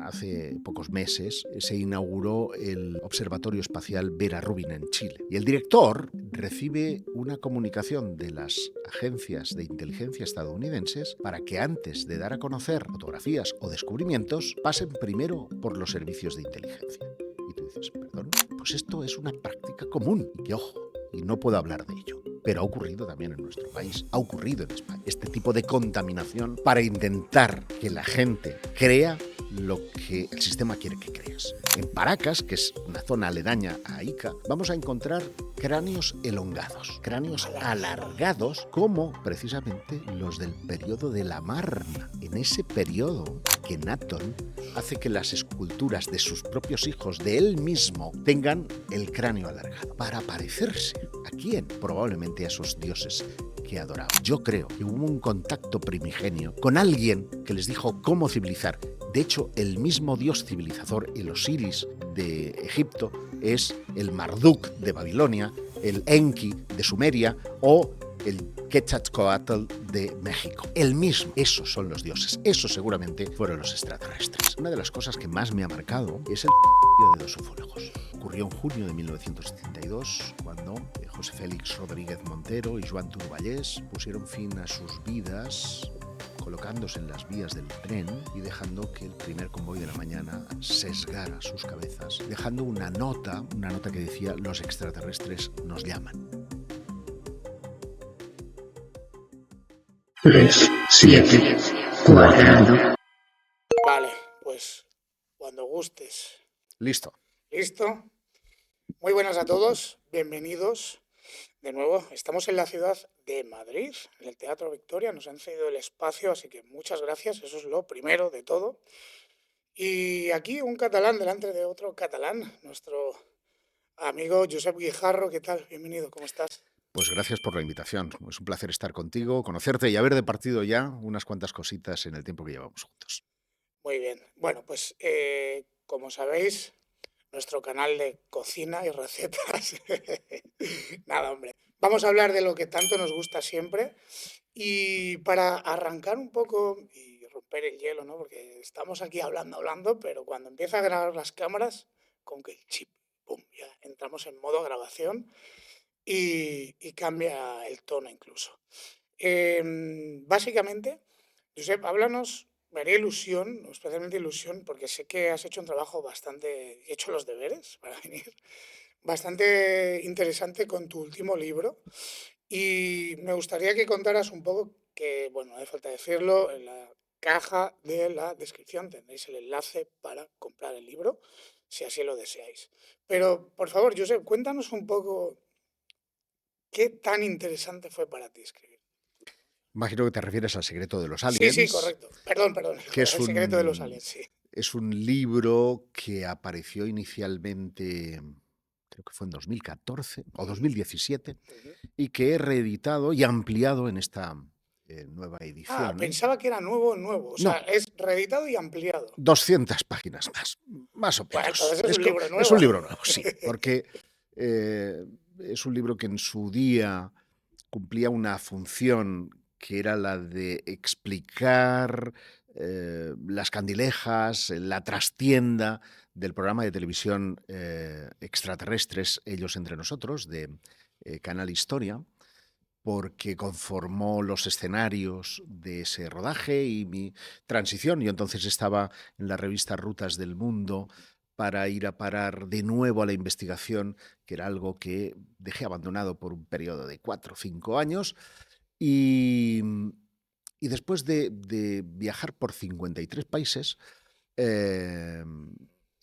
hace pocos meses se inauguró el Observatorio Espacial Vera Rubin en Chile. Y el director recibe una comunicación de las agencias de inteligencia estadounidenses para que antes de dar a conocer fotografías o descubrimientos pasen primero por los servicios de inteligencia. Y tú dices, perdón, pues esto es una práctica común. Y que ojo, y no puedo hablar de ello, pero ha ocurrido también en nuestro país, ha ocurrido en España. Este tipo de contaminación para intentar que la gente crea lo que el sistema quiere que creas. En Paracas, que es una zona aledaña a Ica, vamos a encontrar cráneos elongados, cráneos alargados, como precisamente los del periodo de la Marna. En ese periodo, Akenatón hace que las esculturas de sus propios hijos, de él mismo, tengan el cráneo alargado, para parecerse. ¿A quién? Probablemente a esos dioses que adoraban. Yo creo que hubo un contacto primigenio con alguien que les dijo cómo civilizar. De hecho, el mismo dios civilizador, el Osiris de Egipto, es el Marduk de Babilonia, el Enki de Sumeria o el Quetzalcóatl de México. El mismo. Esos son los dioses. Esos seguramente fueron los extraterrestres. Una de las cosas que más me ha marcado es el de dos ufólogos. Ocurrió en junio de 1972, cuando José Félix Rodríguez Montero y Joan Turballés pusieron fin a sus vidas colocándose en las vías del tren y dejando que el primer convoy de la mañana sesgara sus cabezas, dejando una nota que decía: los extraterrestres nos llaman. 3, 7, 4. Vale, pues cuando gustes. Listo. ¿Listo? Muy buenas a todos, bienvenidos. De nuevo, estamos en la ciudad de Madrid, en el Teatro Victoria, nos han cedido el espacio, así que muchas gracias, eso es lo primero de todo. Y aquí un catalán delante de otro catalán, nuestro amigo Josep Guijarro, ¿qué tal? Bienvenido, ¿cómo estás? Pues gracias por la invitación. Es un placer estar contigo, conocerte y haber departido ya unas cuantas cositas en el tiempo que llevamos juntos. Muy bien, bueno, pues como sabéis, nuestro canal de cocina y recetas. Nada, hombre. Vamos a hablar de lo que tanto nos gusta siempre. Y para arrancar un poco y romper el hielo, ¿no? Porque estamos aquí hablando, pero cuando empieza a grabar las cámaras, con que el chip, pum, ya entramos en modo grabación y cambia el tono incluso. Básicamente, Josep, háblanos, me haría ilusión, especialmente ilusión, porque sé que has hecho un trabajo bastante, he hecho los deberes para venir, bastante interesante con tu último libro. Y me gustaría que contaras un poco, que, bueno, no hace falta decirlo, en la caja de la descripción tendréis el enlace para comprar el libro, si así lo deseáis. Pero, por favor, Josep, cuéntanos un poco qué tan interesante fue para ti escribir. Imagino que te refieres al Secreto de los Sí, Aliens, correcto. Perdón, que el secreto de los aliens, sí. es un libro que apareció inicialmente, creo que fue en 2014 o Ujú, 2017, ujú. y que he reeditado y ampliado en esta nueva Ah, edición. pensaba que era nuevo. O sea, No, es reeditado y ampliado. 200 páginas más o Bueno, menos. entonces es un libro Es nuevo. un libro nuevo, sí, porque es un libro que en su día cumplía una función que era la de explicar las candilejas, la trastienda del programa de televisión Extraterrestres, Ellos entre nosotros, de Canal Historia, porque conformó los escenarios de ese rodaje y mi transición. Yo entonces estaba en la revista Rutas del Mundo para ir a parar de nuevo a la investigación, que era algo que dejé abandonado por un periodo de 4 o 5 años. Y, y después de viajar por 53 países, eh,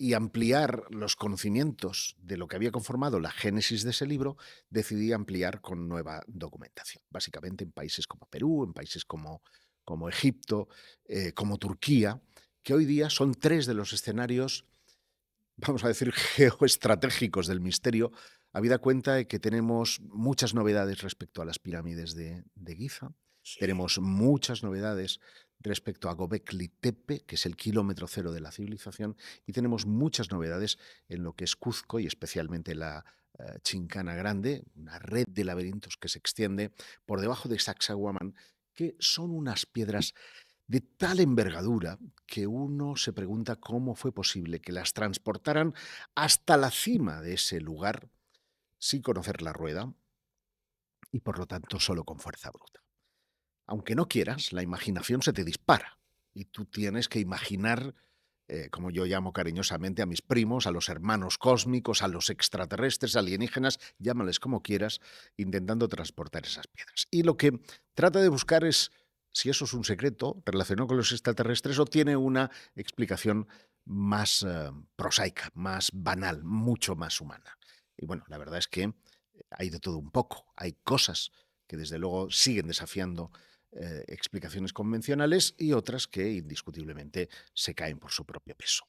y ampliar los conocimientos de lo que había conformado la génesis de ese libro, decidí ampliar con nueva documentación, básicamente en países como Perú, en países como Egipto, como Turquía, que hoy día son 3 de los escenarios, vamos a decir, geoestratégicos del misterio, habida cuenta de que tenemos muchas novedades respecto a las pirámides de Giza, Sí. tenemos muchas novedades respecto a Göbekli Tepe, que es el kilómetro cero de la civilización, y tenemos muchas novedades en lo que es Cuzco y especialmente la Chincana Grande, una red de laberintos que se extiende por debajo de Sacsayhuamán, que son unas piedras de tal envergadura que uno se pregunta cómo fue posible que las transportaran hasta la cima de ese lugar sin conocer la rueda y por lo tanto solo con fuerza bruta. Aunque no quieras, la imaginación se te dispara y tú tienes que imaginar, como yo llamo cariñosamente a mis primos, a los hermanos cósmicos, a los extraterrestres, alienígenas, llámales como quieras, intentando transportar esas piedras. Y lo que trata de buscar es si eso es un secreto relacionado con los extraterrestres o tiene una explicación más prosaica, más banal, mucho más humana. Y bueno, la verdad es que hay de todo un poco. Hay cosas que desde luego siguen desafiando explicaciones convencionales y otras que indiscutiblemente se caen por su propio peso.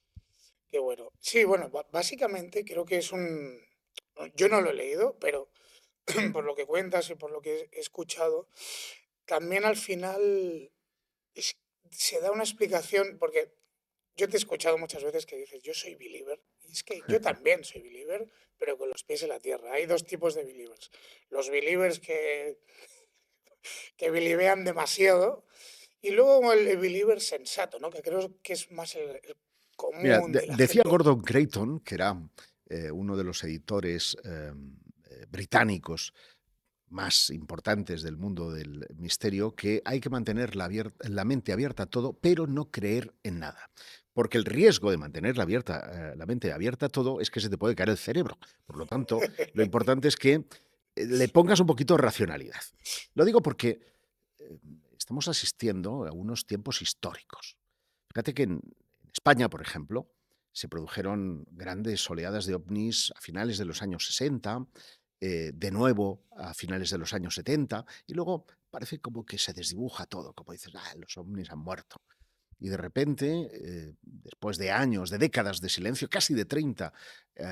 Qué bueno. Sí, bueno, básicamente creo que es un... Yo no lo he leído, pero por lo que cuentas y por lo que he escuchado, también al final es- se da una explicación, porque yo te he escuchado muchas veces que dices, yo soy believer, y es que yo también soy believer, pero con los pies en la tierra. Hay dos tipos de believers. Los believers que believean demasiado, y luego el believer sensato, ¿no? Que creo que es más el Mira, común de la decía gente. Gordon Creighton, que era uno de los editores británicos más importantes del mundo del misterio, que hay que mantener la mente abierta a todo, pero no creer en nada. Porque el riesgo de mantener la mente abierta a todo es que se te puede caer el cerebro. Por lo tanto, lo importante es que le pongas un poquito de racionalidad. Lo digo porque eh, estamos asistiendo a unos tiempos históricos. Fíjate que en España, por ejemplo, se produjeron grandes oleadas de ovnis a finales de los años 60, de nuevo a finales de los años 70, y luego parece como que se desdibuja todo, como dices, los ovnis han muerto. Y de repente, después de años, de décadas de silencio, casi de 30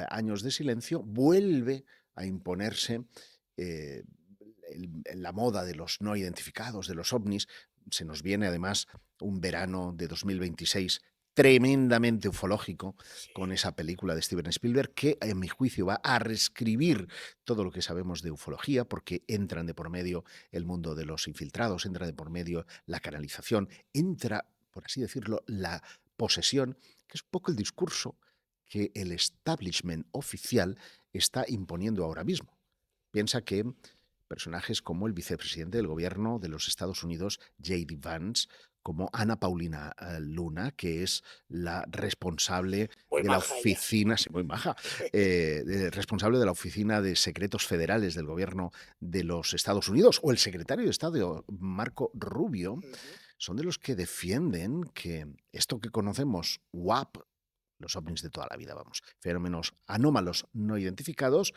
años de silencio, vuelve a imponerse eh, la moda de los no identificados, de los ovnis. Se nos viene además un verano de 2026 tremendamente ufológico con Sí. esa película de Steven Spielberg que, en mi juicio, va a reescribir todo lo que sabemos de ufología porque entran de por medio el mundo de los infiltrados, entra de por medio la canalización, entra, por así decirlo, la posesión, que es un poco el discurso que el establishment oficial está imponiendo ahora mismo. Piensa que personajes como el vicepresidente del gobierno de los Estados Unidos, J.D. Vance, como Ana Paulina Luna, que es la responsable Muy de la maja ella. oficina, sí, muy maja, responsable de la Oficina de Secretos Federales del gobierno de los Estados Unidos, o el secretario de Estado, Marco Rubio, Ujú. son de los que defienden que esto que conocemos, WAP, los ovnis de toda la vida, vamos, fenómenos anómalos no identificados,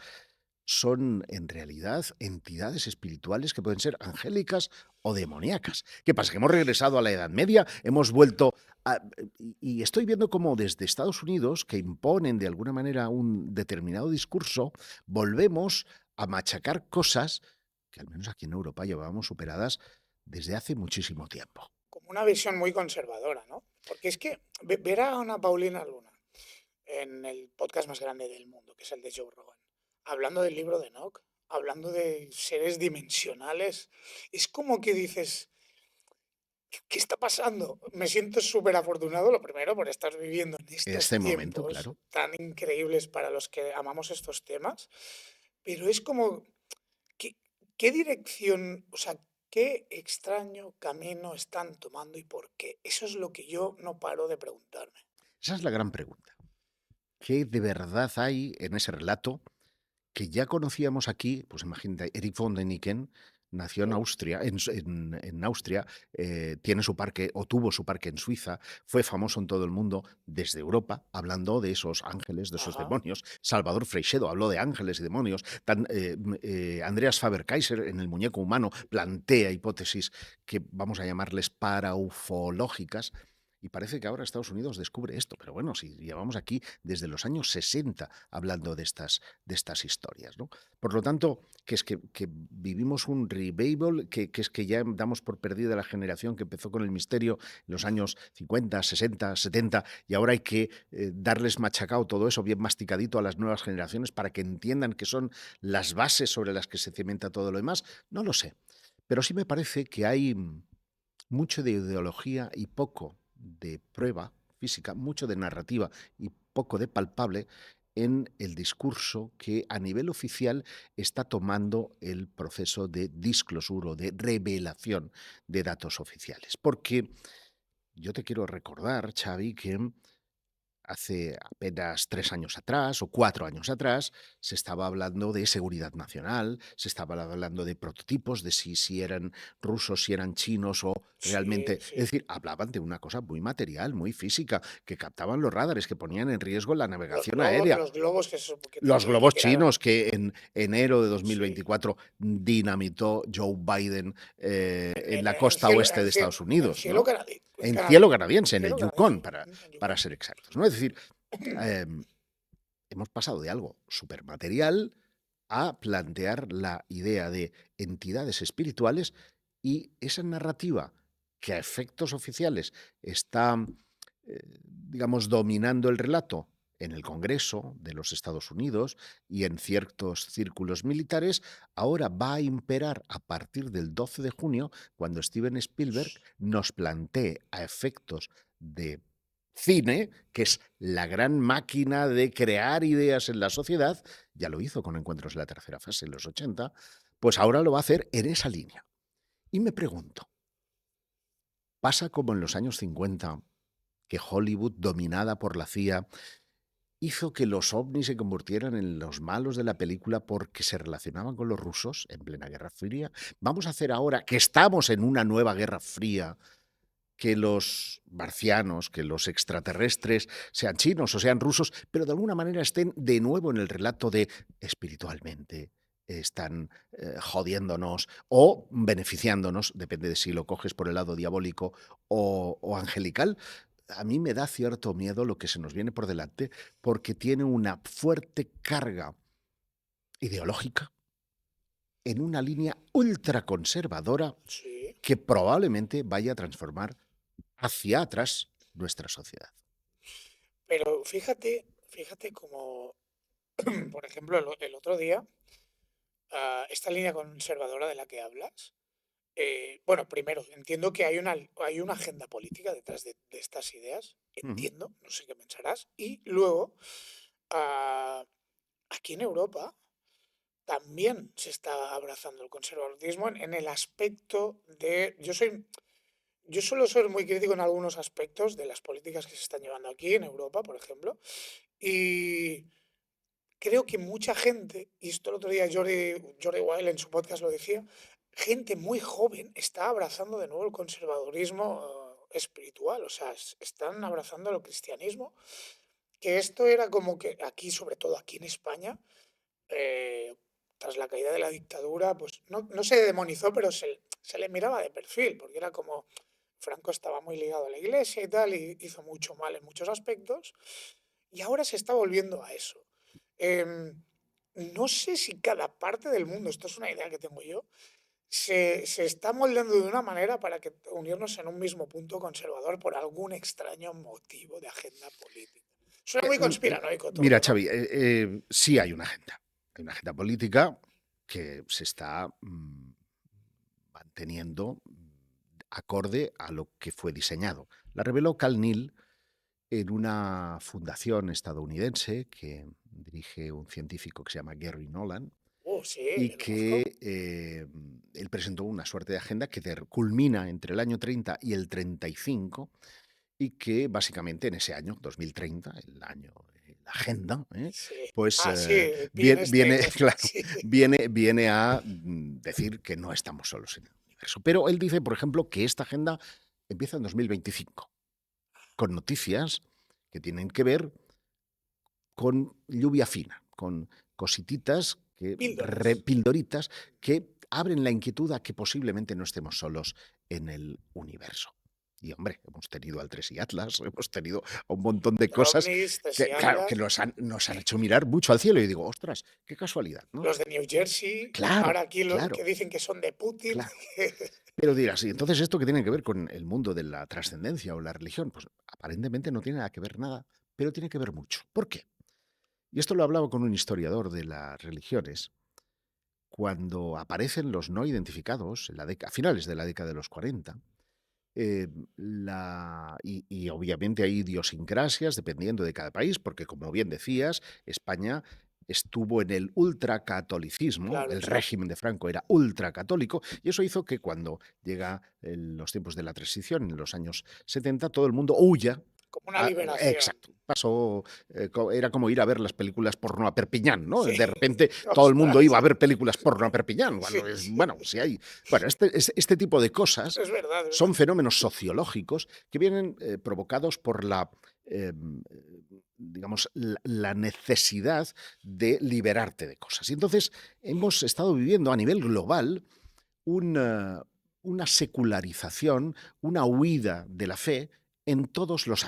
son en realidad entidades espirituales que pueden ser angélicas o demoníacas. ¿Qué pasa? Que hemos regresado a la Edad Media, hemos vuelto a, y estoy viendo cómo desde Estados Unidos, que imponen de alguna manera un determinado discurso, volvemos a machacar cosas que al menos aquí en Europa llevábamos superadas desde hace muchísimo tiempo. Como una visión muy conservadora, ¿no? Porque es que ver a Ana Paulina Luna en el podcast más grande del mundo, que es el de Joe Rogan, hablando del libro de Enoch, hablando de seres dimensionales, es como que dices, ¿qué está pasando? Me siento súper afortunado, lo primero, por estar viviendo en estos Este momento, tiempos claro. tan increíbles para los que amamos estos temas, pero es como, ¿qué, qué dirección, o sea, qué extraño camino están tomando y por qué? Eso es lo que yo no paro de preguntarme. Esa es la gran pregunta. ¿Qué de verdad hay en ese relato que ya conocíamos aquí? Pues imagínate, Eric von däniken nació en Oh, Austria, en Austria, tiene su parque o tuvo su parque en Suiza, fue famoso en todo el mundo desde Europa, hablando de esos ángeles, de esos ajá. demonios. Salvador Freixedo habló de ángeles y demonios. Andreas Faber-Kaiser en El muñeco humano plantea hipótesis que vamos a llamarles paraufológicas. Y parece que ahora Estados Unidos descubre esto, pero bueno, si llevamos aquí desde los años 60 hablando de estas historias, ¿no? Por lo tanto, que es que vivimos un revival, que es que ya damos por perdida la generación que empezó con el misterio en los años 50, 60, 70, y ahora hay que darles machacado todo eso bien masticadito a las nuevas generaciones para que entiendan que son las bases sobre las que se cimenta todo lo demás. No lo sé, pero sí me parece que hay mucho de ideología y poco de prueba física, mucho de narrativa y poco de palpable en el discurso que a nivel oficial está tomando el proceso de disclosure o de revelación de datos oficiales. Porque yo te quiero recordar, Xavi, que hace apenas 3 años atrás o 4 años atrás se estaba hablando de seguridad nacional, se estaba hablando de prototipos, de si eran rusos, si eran chinos o realmente... Sí, Es sí. decir, hablaban de una cosa muy material, muy física, que captaban los radares, que ponían en riesgo la navegación aérea. Los globos Los que globos tiraron. chinos que en enero de Sí. 2024 dinamitó Joe Biden en la En costa cielo, oeste de Estados en Unidos, cielo ¿no? En cielo canadiense. canadiense, en el Cielo Yukon, canadiense. para, En para Yukon. ser exactos, ¿no? Es decir, em, hemos pasado de algo supermaterial a plantear la idea de entidades espirituales y esa narrativa que a efectos oficiales está, digamos, dominando el relato en el Congreso de los Estados Unidos y en ciertos círculos militares, ahora va a imperar a partir del 12 de junio, cuando Steven Spielberg nos plantee a efectos de cine, que es la gran máquina de crear ideas en la sociedad, ya lo hizo con Encuentros de la Tercera Fase en los 80, pues ahora lo va a hacer en esa línea. Y me pregunto, ¿pasa como en los años 50, que Hollywood, dominada por la CIA, hizo que los ovnis se convirtieran en los malos de la película porque se relacionaban con los rusos en plena Guerra Fría? Vamos a hacer ahora, que estamos en una nueva Guerra Fría, que los marcianos, que los extraterrestres, sean chinos o sean rusos, pero de alguna manera estén de nuevo en el relato de espiritualmente están jodiéndonos o beneficiándonos, depende de si lo coges por el lado diabólico o angelical. A mí me da cierto miedo lo que se nos viene por delante porque tiene una fuerte carga ideológica en una línea ultraconservadora Sí. que probablemente vaya a transformar hacia atrás nuestra sociedad. Pero fíjate como, por ejemplo, el otro día, esta línea conservadora de la que hablas, bueno, primero, entiendo que hay una agenda política detrás de estas ideas, Ujú. entiendo, no sé qué pensarás, y luego, ah, aquí en Europa también se está abrazando el conservadurismo en el aspecto de, yo suelo ser muy crítico en algunos aspectos de las políticas que se están llevando aquí en Europa, por ejemplo, y creo que mucha gente, y esto el otro día Jordi Wild en su podcast lo decía, gente muy joven está abrazando de nuevo el conservadurismo espiritual, o sea, están abrazando el cristianismo, que esto era como que aquí, sobre todo aquí en España, eh, tras la caída de la dictadura, pues no se demonizó, pero se le miraba de perfil, porque era como Franco estaba muy ligado a la iglesia y tal, y hizo mucho mal en muchos aspectos, y ahora se está volviendo a eso. Em, no sé si cada parte del mundo, esto es una idea que tengo yo, se está moldeando de una manera para que unirnos en un mismo punto conservador por algún extraño motivo de agenda política. Suena muy conspiranoico Mira, todo, ¿no? Xavi, sí hay una agenda. Hay una agenda política que se está manteniendo acorde a lo que fue diseñado. La reveló Cal Neal en una fundación estadounidense que dirige un científico que se llama Gary Nolan, Sí, y le que conozco. él presentó una suerte de agenda que culmina entre el año 30 y el 35 y que básicamente en ese año, 2030, el año, la agenda, Sí. pues Sí, el pin viene, este viene, claro, sí. viene a decir que no estamos solos en el universo. Pero él dice, por ejemplo, que esta agenda empieza en 2025, con noticias que tienen que ver con lluvia fina, con cosititas, Píldoras. pildoritas, que abren la inquietud a que posiblemente no estemos solos en el universo. Y hombre, hemos tenido al 3 y Atlas, hemos tenido un montón de cosas Ovnis, que, claro, que Tesiatlas, nos han hecho mirar mucho al cielo y digo, ostras, qué casualidad, ¿no? los de New Jersey, Claro, ahora aquí los que claro, dicen que son de Putin. claro. Pero dirás, ¿y entonces esto qué tiene que ver con el mundo de la trascendencia o la religión? Pues aparentemente no tiene nada que ver nada, pero tiene que ver mucho. ¿Por qué? Y esto lo hablaba con un historiador de las religiones, cuando aparecen los no identificados a finales de la década de los 40, Eh, y obviamente hay idiosincrasias dependiendo de cada país, porque como bien decías, España estuvo en el ultracatolicismo, Claro, el exacto. régimen de Franco era ultracatólico, y eso hizo que cuando llega los tiempos de la transición, en los años 70, todo el mundo huya. Como una liberación. Exacto, pasó, era como ir a ver las películas porno a Perpiñán, ¿no? Sí, De repente todo el mundo ostras. iba a ver películas porno a Perpiñán, Sí, cuando es, sí. bueno, si hay, bueno, este tipo de cosas Es verdad, es son verdad. fenómenos sociológicos que vienen provocados por eh, digamos, la necesidad de liberarte de cosas. Y entonces hemos estado viviendo a nivel global una, una secularización, una huida de la fe en todos los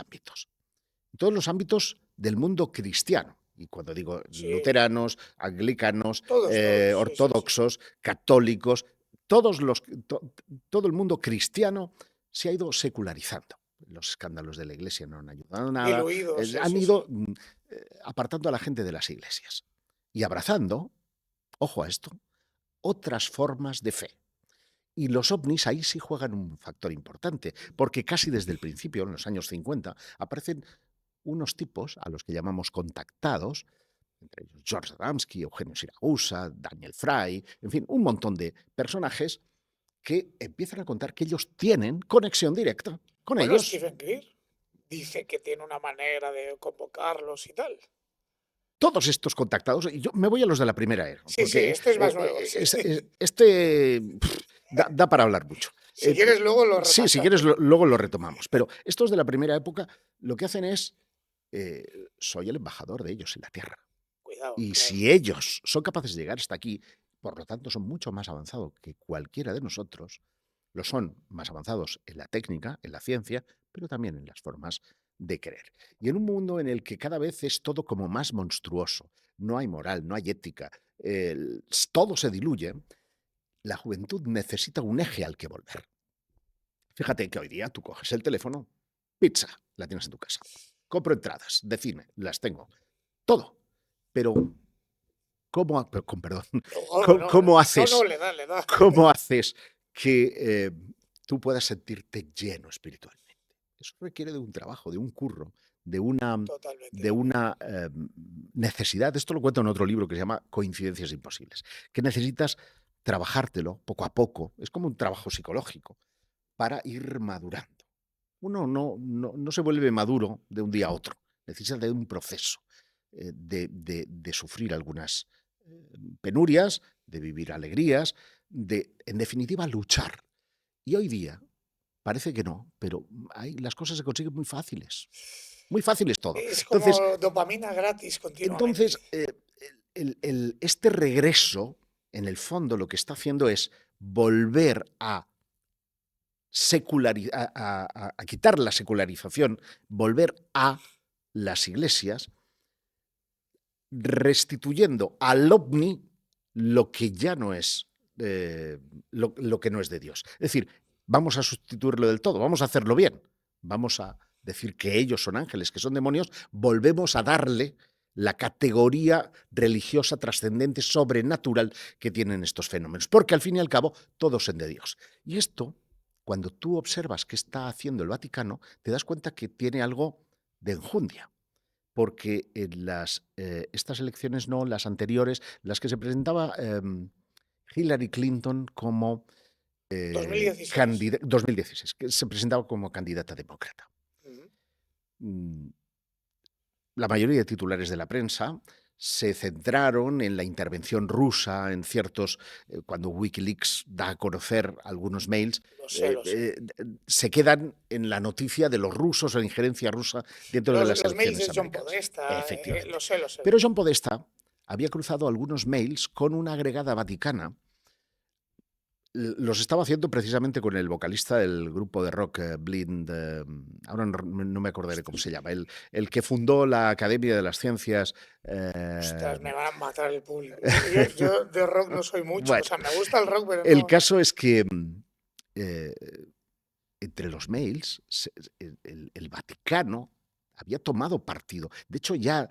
ámbitos del mundo cristiano. Y cuando digo Sí, luteranos, anglicanos, todos, todos. Sí, sí, sí. ortodoxos, católicos, todos los, todo el mundo cristiano se ha ido secularizando. Los escándalos de la iglesia no han ayudado a nada, Diluidos, sí, han sí, sí. ido apartando a la gente de las iglesias y abrazando, ojo a esto, otras formas de fe. Y los ovnis ahí sí juegan un factor importante, porque casi desde el principio, en los años 50, aparecen unos tipos a los que llamamos contactados, entre ellos George Adamski, Eugenio Siragusa, Daniel Fry, en fin, un montón de personajes que empiezan a contar que ellos tienen conexión directa con Bueno, ellos. Stephen Greer dice que tiene una manera de convocarlos y tal. Todos estos contactados, y yo me voy a los de la primera era, Sí, sí, porque este es más nuevo, sí. da para hablar mucho. Si quieres, luego lo Sí, si quieres, repasamos. luego lo retomamos. Pero estos de la primera época lo que hacen es, soy el embajador de ellos en la Tierra. Cuidado, Y claro. si ellos son capaces de llegar hasta aquí, por lo tanto son mucho más avanzados que cualquiera de nosotros, lo son más avanzados en la técnica, en la ciencia, pero también en las formas de creer. Y en un mundo en el que cada vez es todo como más monstruoso, no hay moral, no hay ética, todo se diluye, la juventud necesita un eje al que volver. Fíjate que hoy día tú coges el teléfono, pizza, la tienes en tu casa. Compro entradas de cine, las tengo. Todo. Pero con perdón, Luego, no, cómo no, no, haces, le da, le da. cómo haces que tú puedas sentirte lleno espiritualmente? Eso requiere de un trabajo, de un curro, de una, Totalmente. de una necesidad. Esto lo cuento en otro libro que se llama Coincidencias Imposibles, que necesitas trabajártelo poco a poco. Es como un trabajo psicológico para ir madurando. Uno no se vuelve maduro de un día a otro. Necesita de un proceso, de sufrir algunas penurias, de vivir alegrías, en definitiva, luchar. Y hoy día parece que no, pero las cosas se consiguen muy fáciles. Muy fáciles todo. Es Entonces, como dopamina gratis continuamente. entonces este regreso, en el fondo, lo que está haciendo es volver a a quitar la secularización, volver a las iglesias, restituyendo al ovni lo que ya no es, lo que no es de Dios. Es decir, vamos a sustituirlo del todo, vamos a hacerlo bien, vamos a decir que ellos son ángeles, que son demonios, volvemos a darle la categoría religiosa trascendente, sobrenatural que tienen estos fenómenos, porque al fin y al cabo todos son de Dios. Y esto, cuando tú observas qué está haciendo el Vaticano, te das cuenta que tiene algo de enjundia, porque en estas elecciones no, las anteriores, las que se presentaba Hillary Clinton como 2016. 2016, que se presentaba como candidata demócrata. Ujú. La mayoría de titulares de la prensa se centraron en la intervención rusa, en ciertos, cuando Wikileaks da a conocer algunos mails, Lo sé. se quedan en la noticia de los rusos o la injerencia rusa dentro de las Los mails elecciones de John americanas. Podesta, Efectivamente. lo sé, Pero John Podesta había cruzado algunos mails con una agregada vaticana. Los estaba haciendo precisamente con el vocalista del grupo de rock Blind, ahora no me acordaré cómo se llama, el que fundó la Academia de las Ciencias. Ostras, me van a matar el público. Yo de rock no soy mucho. O Bueno, sea, me gusta el rock, pero el no. caso es que eh, entre los mails, el Vaticano había tomado partido. De hecho, ya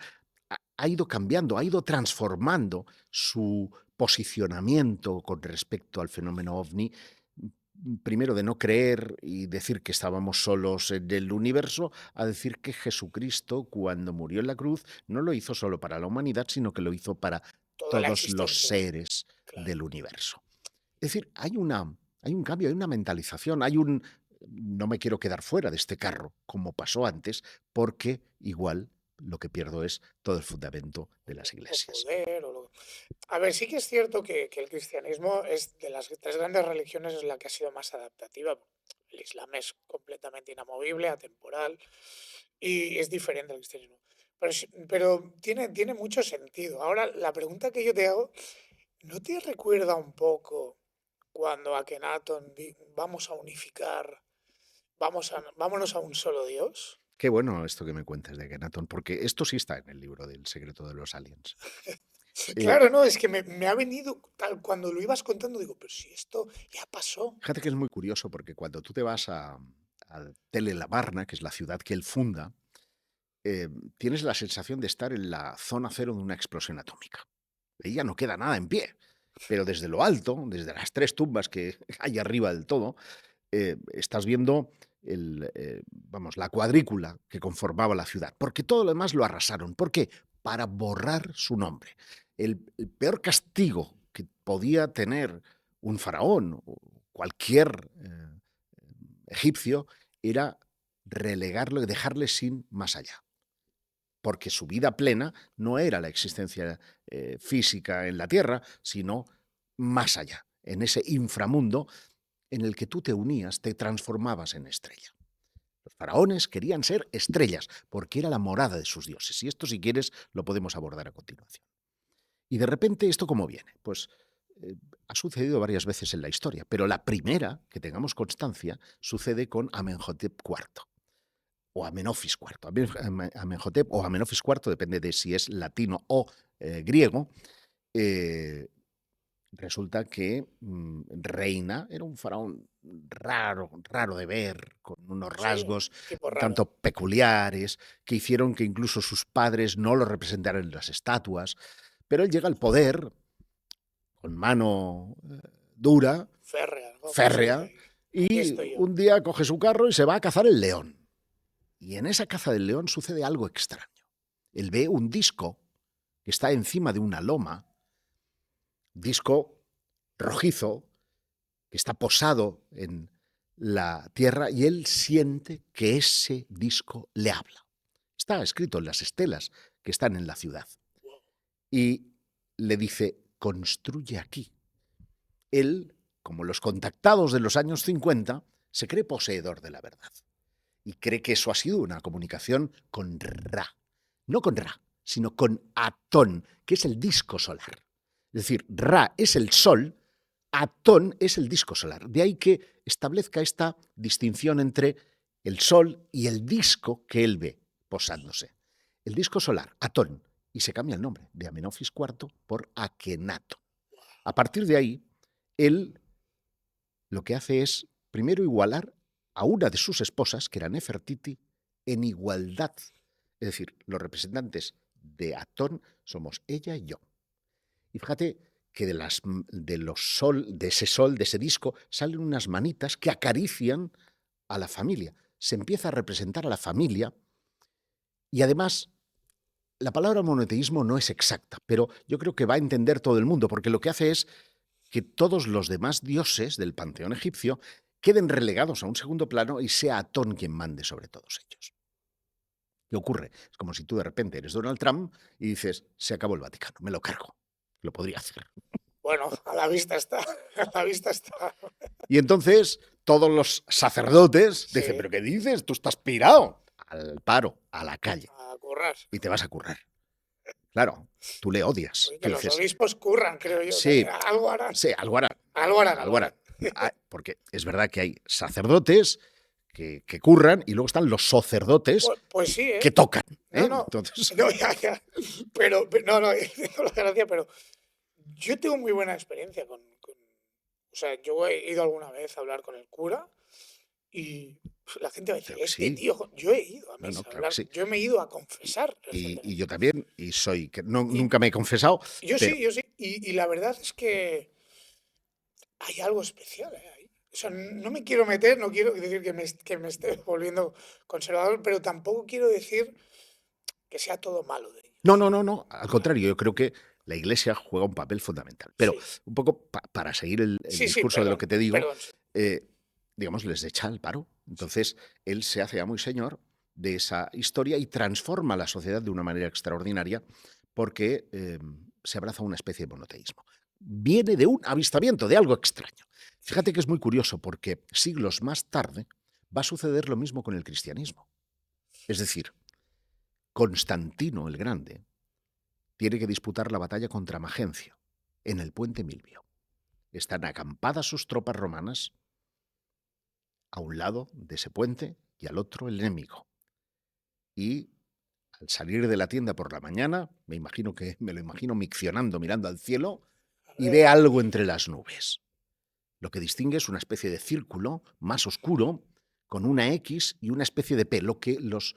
ha ido cambiando, ha ido transformando su posicionamiento con respecto al fenómeno ovni, primero de no creer y decir que estábamos solos en el universo, a decir que Jesucristo, cuando murió en la cruz, no lo hizo solo para la humanidad, sino que lo hizo para Toda la todos los existencia. seres Claro. del universo. Es decir, hay un cambio, hay una mentalización, no me quiero quedar fuera de este carro, como pasó antes, porque igual lo que pierdo es todo el fundamento de las O iglesias. poder, A ver, sí que es cierto que el cristianismo es de las tres grandes religiones es la que ha sido más adaptativa. El Islam es completamente inamovible, atemporal y es diferente al cristianismo. Pero tiene mucho sentido. Ahora, la pregunta que yo te hago, ¿no te recuerda un poco cuando Akenatón vamos a unificar, vámonos a un solo Dios? Qué bueno esto que me cuentas de Akhenaton, porque esto sí está en el libro del secreto de los aliens. Eh, Claro, no, es que me ha venido tal cuando lo ibas contando, digo, pero si esto ya pasó. Fíjate que es muy curioso porque cuando tú te vas a Tell el Amarna, que es la ciudad que él funda, eh, tienes la sensación de estar en la zona cero de una explosión atómica. Ahí ya no queda nada en pie, pero desde lo alto, desde las 3 tumbas que hay arriba del todo, estás viendo la cuadrícula que conformaba la ciudad, porque todo lo demás lo arrasaron. ¿Por qué? Para borrar su nombre. El peor castigo que podía tener un faraón o cualquier egipcio era relegarlo y dejarle sin más allá. Porque su vida plena no era la existencia física en la tierra, sino más allá, en ese inframundo en el que tú te unías, te transformabas en estrella. Los faraones querían ser estrellas porque era la morada de sus dioses. Y esto, si quieres, lo podemos abordar a continuación. Y de repente, ¿esto cómo viene? Pues ha sucedido varias veces en la historia, pero la primera, que tengamos constancia, sucede con Amenhotep IV o Amenofis IV. Amenhotep o Amenofis IV, depende de si es latino o griego, resulta que Reina era un faraón raro de ver, con unos Sí, rasgos tipo un raro. tanto peculiares, que hicieron que incluso sus padres no lo representaran en las estatuas. Pero él llega al poder con mano dura, Férrea, ¿no? Pues sí, férrea, aquí y estoy yo. un día coge su carro y se va a cazar el león. Y en esa caza del león sucede algo extraño. Él ve un disco que está encima de una loma, disco rojizo, que está posado en la tierra, y él siente que ese disco le habla. Está escrito en las estelas que están en la ciudad. Y le dice, construye aquí. Él, como los contactados de los años 50, se cree poseedor de la verdad. Y cree que eso ha sido una comunicación con Ra. No con Ra, sino con Atón, que es el disco solar. Es decir, Ra es el sol, Atón es el disco solar. De ahí que establezca esta distinción entre el sol y el disco que él ve posándose. El disco solar, Atón, y se cambia el nombre de Amenofis IV por Akenatón. A partir de ahí, él lo que hace es, primero, igualar a una de sus esposas, que era Nefertiti, en igualdad. Es decir, los representantes de Atón somos ella y yo. Y fíjate que de ese sol, de ese disco, salen unas manitas que acarician a la familia. Se empieza a representar a la familia y además la palabra monoteísmo no es exacta, pero yo creo que va a entender todo el mundo, porque lo que hace es que todos los demás dioses del panteón egipcio queden relegados a un segundo plano y sea Atón quien mande sobre todos ellos. ¿Qué ocurre? Es como si tú de repente eres Donald Trump y dices, se acabó el Vaticano, me lo cargo. Lo podría hacer. Bueno, a la vista está, a la vista está. Y entonces todos los sacerdotes Sí, dicen, ¿pero qué dices? Tú estás pirado. Al paro, a la calle. a currar. Y te vas a currar. Claro, tú le odias. Oye, que Tú los dices, obispos curran, creo yo. sí, Algo harán. sí, algo harán. Algo harán, Algo algo harán. harán. Porque es verdad que hay sacerdotes que curran y luego están los sacerdotes Pues sí, que ¿eh? tocan. No, no. Entonces, No, ya. No, no, entiendo la gracia, pero yo tengo muy buena experiencia o sea, yo he ido alguna vez a hablar con el cura y la gente va a decir, creo que este sí. tío, yo he ido a No, misa a claro que hablar, sí. yo me he ido a confesar Y recientemente. yo también, y soy, que no, Y nunca me he confesado, yo pero sí, yo sí. Y la verdad es que hay algo especial, ¿eh? Ahí. O sea, no me quiero meter, no quiero decir que me esté volviendo conservador, pero tampoco quiero decir que sea todo malo de No, ellos. no, no, no. Al contrario, yo creo que la Iglesia juega un papel fundamental. Pero Sí, un poco para seguir el sí, sí, discurso de lo perdón, que te digo, perdón. Sí, eh, digamos, les echa al paro. sí. Entonces, él se hace amo y señor de esa historia y transforma la sociedad de una manera extraordinaria porque se abraza una especie de monoteísmo. Viene de un avistamiento, de algo extraño. Fíjate que es muy curioso porque siglos más tarde va a suceder lo mismo con el cristianismo. Es decir, Constantino el Grande tiene que disputar la batalla contra Magencio en el puente Milvio. Están acampadas sus tropas romanas a un lado de ese puente y al otro el enemigo. Y al salir de la tienda por la mañana, me lo imagino miccionando, mirando al cielo, A y ver, ve algo entre las nubes. Lo que distingue es una especie de círculo más oscuro con una X y una especie de P, lo que los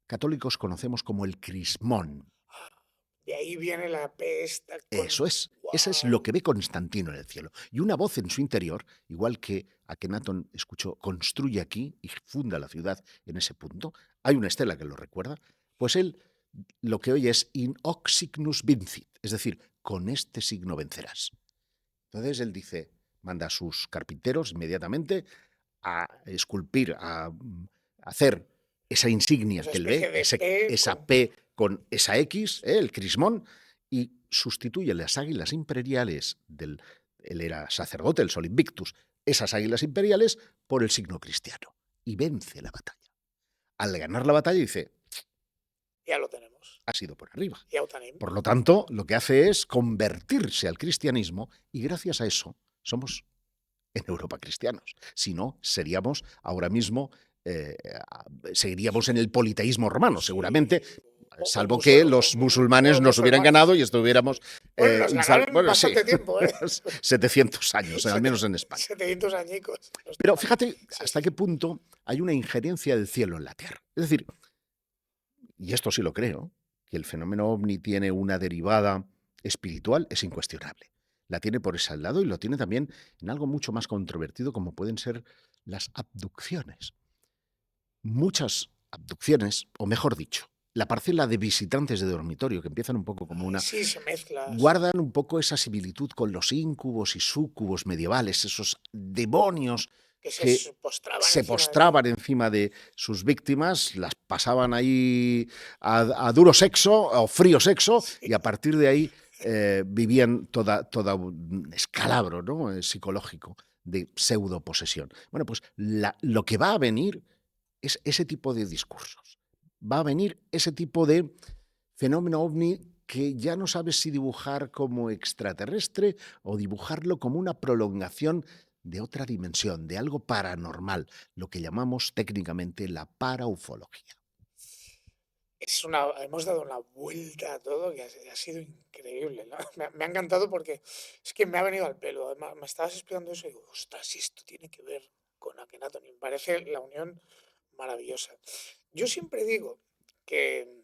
católicos conocemos como el crismón. de ahí viene la pesta Eso con... es. Ese es lo ¡Wow! que ve Constantino en el cielo. Y una voz en su interior, igual que Akenatón escuchó, construye aquí y funda la ciudad en ese punto. Hay una estela que lo recuerda. Pues él lo que oye es in hoc signus vincit, es decir, con este signo vencerás. Entonces él dice, manda a sus carpinteros inmediatamente a esculpir, a hacer esa insignia Esa que él especie ve, de P con... esa P con esa X, el crismón, y sustituye las águilas imperiales él era sacerdote, el Sol Invictus, esas águilas imperiales por el signo cristiano. Y vence la batalla. Al ganar la batalla dice, Ya lo tenemos. ha sido por arriba. Yautanim. Por lo tanto, lo que hace es convertirse al cristianismo y gracias a eso somos en Europa cristianos. Si no, seríamos ahora mismo, seguiríamos en el politeísmo romano, seguramente, Sí. salvo que los musulmanes O nos hubieran musulmanes. ganado y estuviéramos Bueno, nos ganaron bueno, sí, bastante tiempo, ¿eh? 700 años, al menos en España. 700 añicos. Pero fíjate Sí, hasta sí. qué punto hay una injerencia del cielo en la tierra. Es decir, y esto sí lo creo, que el fenómeno ovni tiene una derivada espiritual es incuestionable. La tiene por ese lado y lo tiene también en algo mucho más controvertido como pueden ser las abducciones. Muchas abducciones, o mejor dicho, la parcela de visitantes de dormitorio, que empiezan un poco como Ay, una, sí, se mezcla. Sí. guardan un poco esa similitud con los íncubos y súcubos medievales, esos demonios Que se que postraban se encima de ti. postraban encima de sus víctimas, las pasaban ahí a duro sexo o frío sexo Sí. y a partir de ahí vivían toda un escalabro, ¿no? Psicológico de pseudo posesión. Bueno, pues lo que va a venir es ese tipo de discursos. Va a venir ese tipo de fenómeno ovni que ya no sabes si dibujar como extraterrestre o dibujarlo como una prolongación de otra dimensión, de algo paranormal, lo que llamamos técnicamente la paraufología. Hemos dado una vuelta a todo que ha sido increíble, ¿no? Me ha encantado porque es que me ha venido al pelo. Además, me estabas explicando eso y digo, ostras, si esto tiene que ver con Akhenaton. Y me parece la unión maravillosa. Yo siempre digo que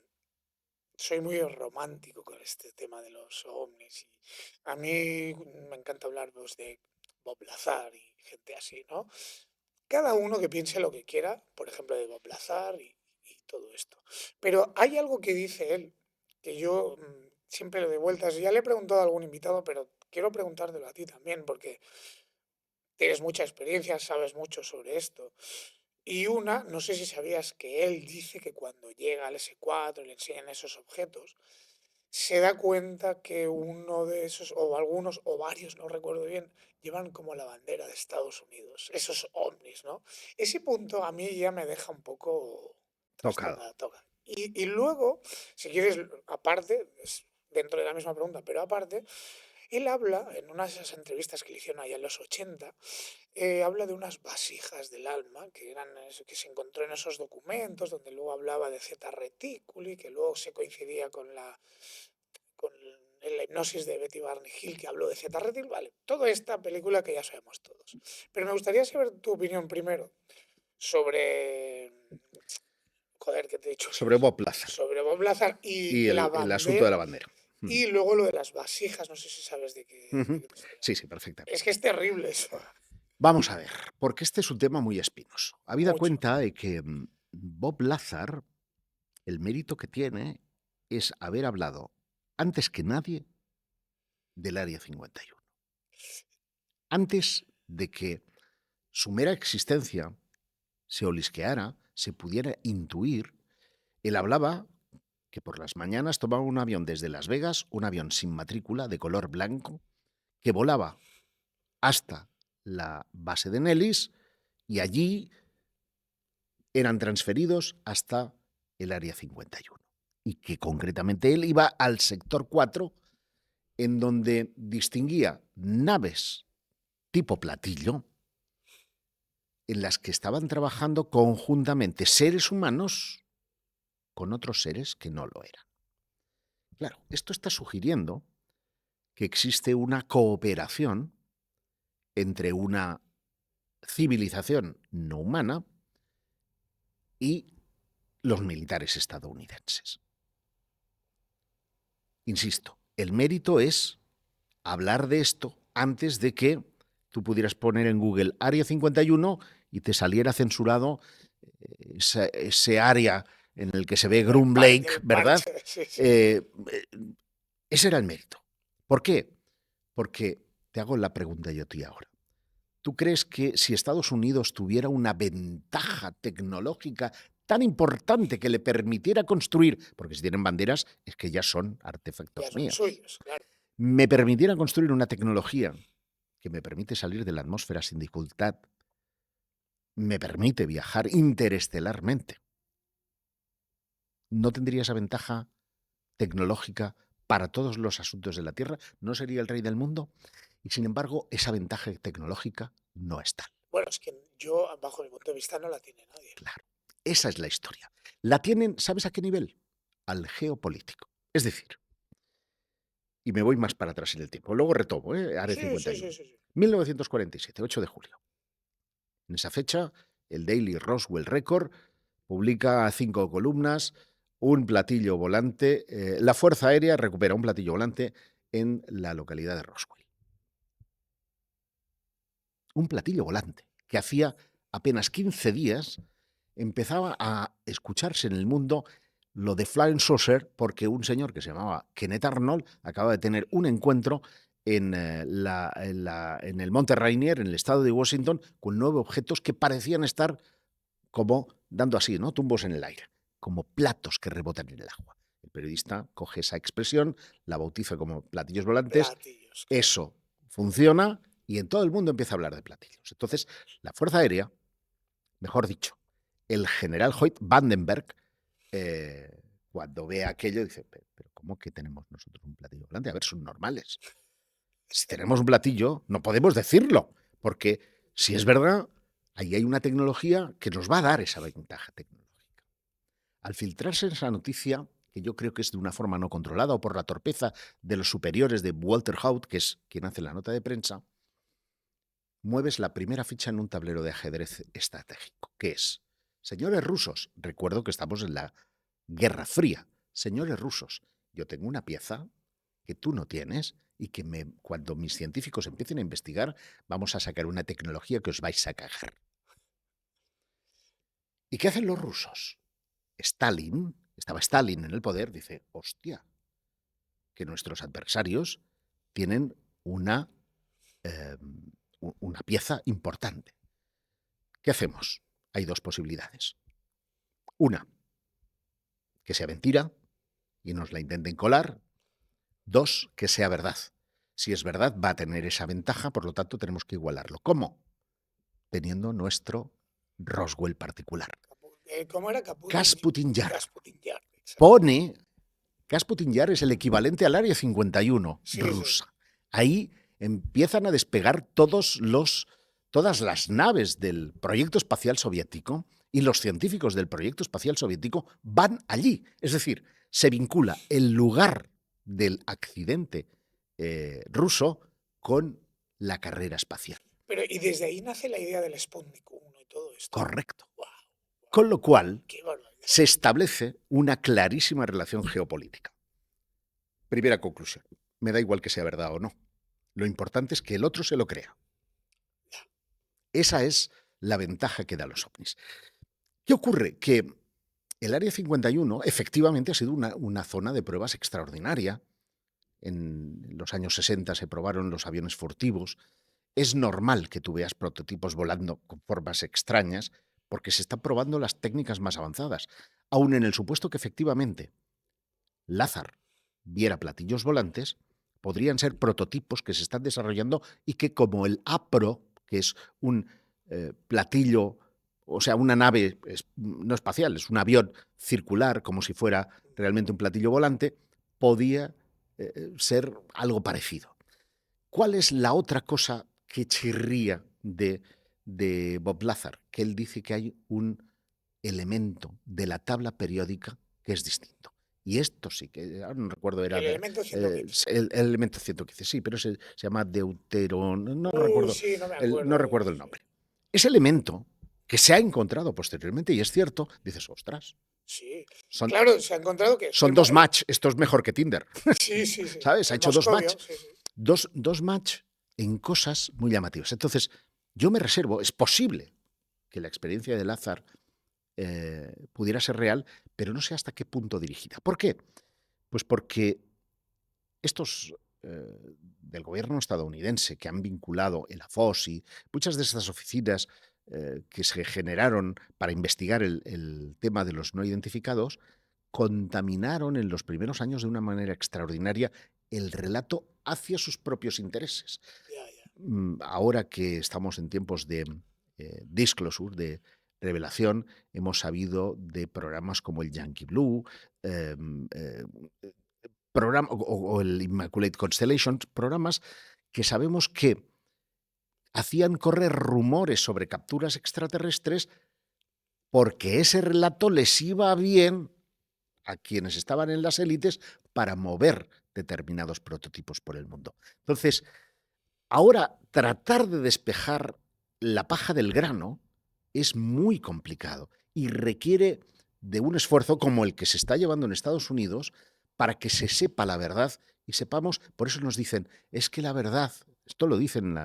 soy muy romántico con este tema de los ovnis. Y a mí me encanta hablar pues, de Bob Lazar y gente así, ¿no? Cada uno que piense lo que quiera, por ejemplo, de Bob Lazar y todo esto. Pero hay algo que dice él, que yo siempre le doy vueltas. Ya le he preguntado a algún invitado, pero quiero preguntártelo a ti también, porque tienes mucha experiencia, sabes mucho sobre esto. Y una, no sé si sabías que él dice que cuando llega al S4 y le enseñan esos objetos, se da cuenta que uno de esos, o algunos, o varios, no recuerdo bien, llevan como la bandera de Estados Unidos, esos ovnis, ¿no? Ese punto a mí ya me deja un poco Tocado. trastocada, toca. Y luego, si quieres, aparte, dentro de la misma pregunta, pero aparte, él habla, en una de esas entrevistas que le hicieron allá en los 80, habla de unas vasijas del alma que eran que se encontró en esos documentos, donde luego hablaba de Zeta Reticuli, que luego se coincidía con la hipnosis de Betty Barney Hill, que habló de Zeta Reticuli, vale, toda esta película que ya sabemos todos. Pero me gustaría saber tu opinión primero sobre, joder, ¿qué te he dicho? Sobre Bob Lazar Sobre Bob Lazar y y la el asunto de la bandera, bandera. y luego lo de las vasijas, no sé si sabes de qué te estoy Sí, hablando. sí, Es perfectamente. que es terrible eso. Vamos a ver, porque este es un tema muy espinoso. Habida Mucho. cuenta de que Bob Lazar, el mérito que tiene es haber hablado antes que nadie del Área 51. Antes de que su mera existencia se olisqueara, se pudiera intuir, él hablaba que por las mañanas tomaba un avión desde Las Vegas, un avión sin matrícula de color blanco, que volaba hasta la base de Nellis y allí eran transferidos hasta el Área 51. Y que concretamente él iba al sector 4, en donde distinguía naves tipo platillo en las que estaban trabajando conjuntamente seres humanos con otros seres que no lo eran. Claro, esto está sugiriendo que existe una cooperación entre una civilización no humana y los militares estadounidenses. Insisto, el mérito es hablar de esto antes de que tú pudieras poner en Google Área 51 y te saliera censurado ese área en el que se ve Groom Lake, ¿verdad? Sí, sí. Ese era el mérito. ¿Por qué? Porque te hago la pregunta yo a ti ahora. ¿Tú crees que si Estados Unidos tuviera una ventaja tecnológica tan importante que le permitiera construir, porque si tienen banderas es que ya son artefactos Ya son míos, suyos, claro. me permitiera construir una tecnología que me permite salir de la atmósfera sin dificultad, me permite viajar interestelarmente, ¿no tendría esa ventaja tecnológica para todos los asuntos de la Tierra? ¿No sería el rey del mundo? Y sin embargo, esa ventaja tecnológica no es tal. Bueno, es que yo, bajo mi punto de vista, no la tiene nadie. Claro, esa es la historia. La tienen, ¿sabes a qué nivel? Al geopolítico. Es decir, y me voy más para atrás en el tiempo, luego retomo, Área Sí, sí, 51. sí, sí. 1947, 8 de julio. En esa fecha, el Daily Roswell Record publica 5 columnas, un platillo volante, la Fuerza Aérea recupera un platillo volante en la localidad de Roswell. Un platillo volante que hacía apenas 15 días empezaba a escucharse en el mundo lo de Flying Saucer porque un señor que se llamaba Kenneth Arnold acaba de tener un encuentro en el Monte Rainier, en el estado de Washington, con 9 objetos que parecían estar como dando así, ¿no? Tumbos en el aire, como platos que rebotan en el agua. El periodista coge esa expresión, la bautiza como platillos volantes, Platillos, claro. eso funciona y en todo el mundo empieza a hablar de platillos. Entonces, la Fuerza Aérea, mejor dicho, el general Hoyt Vandenberg, cuando ve aquello, dice, pero ¿cómo que tenemos nosotros un platillo volante? A ver, son normales. Si tenemos un platillo, no podemos decirlo, porque si es verdad, ahí hay una tecnología que nos va a dar esa ventaja tecnológica. Al filtrarse esa noticia, que yo creo que es de una forma no controlada o por la torpeza de los superiores de Walter Haut, que es quien hace la nota de prensa, mueves la primera ficha en un tablero de ajedrez estratégico, que es, señores rusos, recuerdo que estamos en la Guerra Fría, señores rusos, yo tengo una pieza que tú no tienes y que cuando mis científicos empiecen a investigar, vamos a sacar una tecnología que os vais a cagar. ¿Y qué hacen los rusos? Estaba Stalin en el poder, dice, hostia, que nuestros adversarios tienen una pieza importante. ¿Qué hacemos? Hay 2 posibilidades. Una, que sea mentira y nos la intenten colar. 2, que sea verdad. Si es verdad, va a tener esa ventaja, por lo tanto tenemos que igualarlo. ¿Cómo? Teniendo nuestro Roswell particular. ¿Cómo era? Kasputin Yar. Kasputin Yar, exacto. Pone, Kasputin Yar es el equivalente al Área 51 Sí, rusa. sí. Ahí empiezan a despegar todas las naves del proyecto espacial soviético y los científicos del proyecto espacial soviético van allí. Es decir, se vincula el lugar del accidente ruso con la carrera espacial. Pero, y desde ahí nace la idea del Sputnik 1 y todo esto. Correcto. Wow, Con lo cual, qué barbaridad. se establece una clarísima relación geopolítica. Primera conclusión. Me da igual que sea verdad o no. Lo importante es que el otro se lo crea. Esa es la ventaja que dan los ovnis. ¿Qué ocurre? Que el Área 51 efectivamente ha sido una zona de pruebas extraordinaria. En los años 60 se probaron los aviones furtivos. Es normal que tú veas prototipos volando con formas extrañas porque se están probando las técnicas más avanzadas. Aun en el supuesto que efectivamente Lázaro viera platillos volantes, podrían ser prototipos que se están desarrollando y que, como el APRO, que es un platillo, o sea, una nave no espacial, es un avión circular, como si fuera realmente un platillo volante, podía ser algo parecido. ¿Cuál es la otra cosa que chirría de Bob Lazar? Que él dice que hay un elemento de la tabla periódica que es distinto. Y esto sí, que ahora no recuerdo, era El elemento 115. el elemento 115, sí, pero se llama Deuteron, Sí, no me no acuerdo. recuerdo el nombre. Ese elemento que se ha encontrado posteriormente, y es cierto, dices, ostras, Sí, son, claro, se ha encontrado que son dos match, esto es mejor que Tinder, sí, sí, sí, ¿sabes? Ha el hecho dos match, moscovio, sí, sí. dos match en cosas muy llamativas. Entonces, yo me reservo, es posible que la experiencia de Lázaro pudiera ser real, pero no sé hasta qué punto dirigida. ¿Por qué? Pues porque estos del gobierno estadounidense que han vinculado el AFOS y muchas de estas oficinas que se generaron para investigar el tema de los no identificados, contaminaron en los primeros años de una manera extraordinaria el relato hacia sus propios intereses. Ya, ya. Ahora que estamos en tiempos de disclosure, de revelación, hemos sabido de programas como el Yankee Blue, eh, eh, o el Immaculate Constellation, programas que sabemos que hacían correr rumores sobre capturas extraterrestres porque ese relato les iba bien a quienes estaban en las élites para mover determinados prototipos por el mundo. Entonces, ahora tratar de despejar la paja del grano es muy complicado y requiere de un esfuerzo como el que se está llevando en Estados Unidos para que se sepa la verdad y sepamos, por eso nos dicen, es que la verdad, esto lo dicen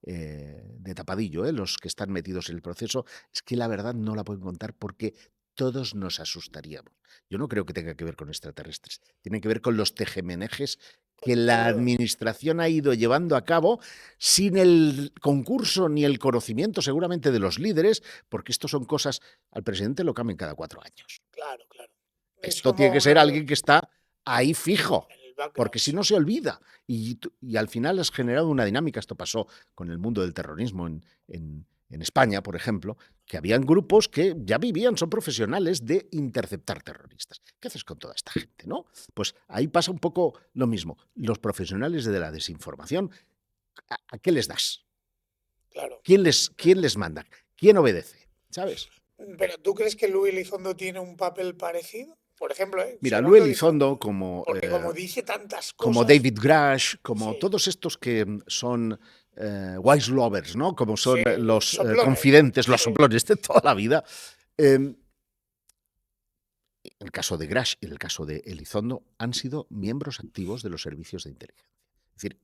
de tapadillo, los que están metidos en el proceso, es que la verdad no la pueden contar porque todos nos asustaríamos. Yo no creo que tenga que ver con extraterrestres, tiene que ver con los tejemenejes que la administración ha ido llevando a cabo sin el concurso ni el conocimiento seguramente de los líderes, porque esto son cosas, al presidente lo cambian cada 4 años. Claro, claro. Es Esto tiene como que ser alguien que está ahí fijo, en el background, porque si no se olvida. Y al final has generado una dinámica, esto pasó con el mundo del terrorismo en España, por ejemplo, que habían grupos que ya vivían, son profesionales de interceptar terroristas. ¿Qué haces con toda esta gente, no? Pues ahí pasa un poco lo mismo. Los profesionales de la desinformación, ¿a qué les das? claro. ¿Quién les manda? ¿Quién obedece? ¿Sabes? Pero ¿tú crees que Luis Elizondo tiene un papel parecido? Por ejemplo, si Mira, hablamos Luis de Elizondo, Elizondo, porque como dice tantas como cosas, David Grush, como sí, todos estos que son wise lovers, ¿no? Como sí, son los soplones, confidentes, los sí, soplones de toda la vida. En el caso de Grush y en el caso de Elizondo han sido miembros activos de los servicios de inteligencia. Es decir,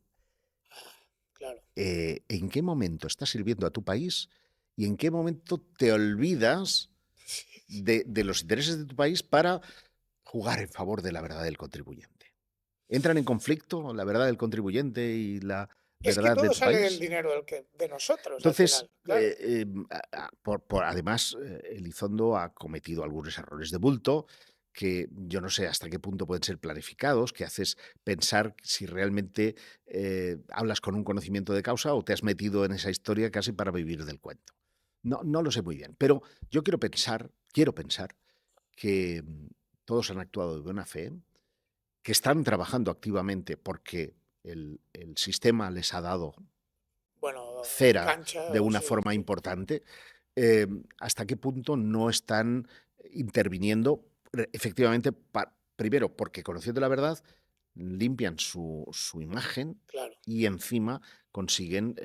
claro. ¿en qué momento estás sirviendo a tu país y en qué momento te olvidas de los intereses de tu país para jugar en favor de la verdad del contribuyente? ¿Entran en conflicto la verdad del contribuyente y la Es que verdad de todo tu sale del país? dinero de nosotros al Entonces, final, claro. además, Elizondo ha cometido algunos errores de bulto que yo no sé hasta qué punto pueden ser planificados, que haces pensar si realmente hablas con un conocimiento de causa o te has metido en esa historia casi para vivir del cuento. No, no lo sé muy bien, pero yo quiero pensar que todos han actuado de buena fe, que están trabajando activamente porque el sistema les ha dado Bueno, cera cancha, de una sí, forma sí. importante, hasta qué punto no están interviniendo efectivamente, primero porque conociendo la verdad, limpian su imagen Claro. y encima consiguen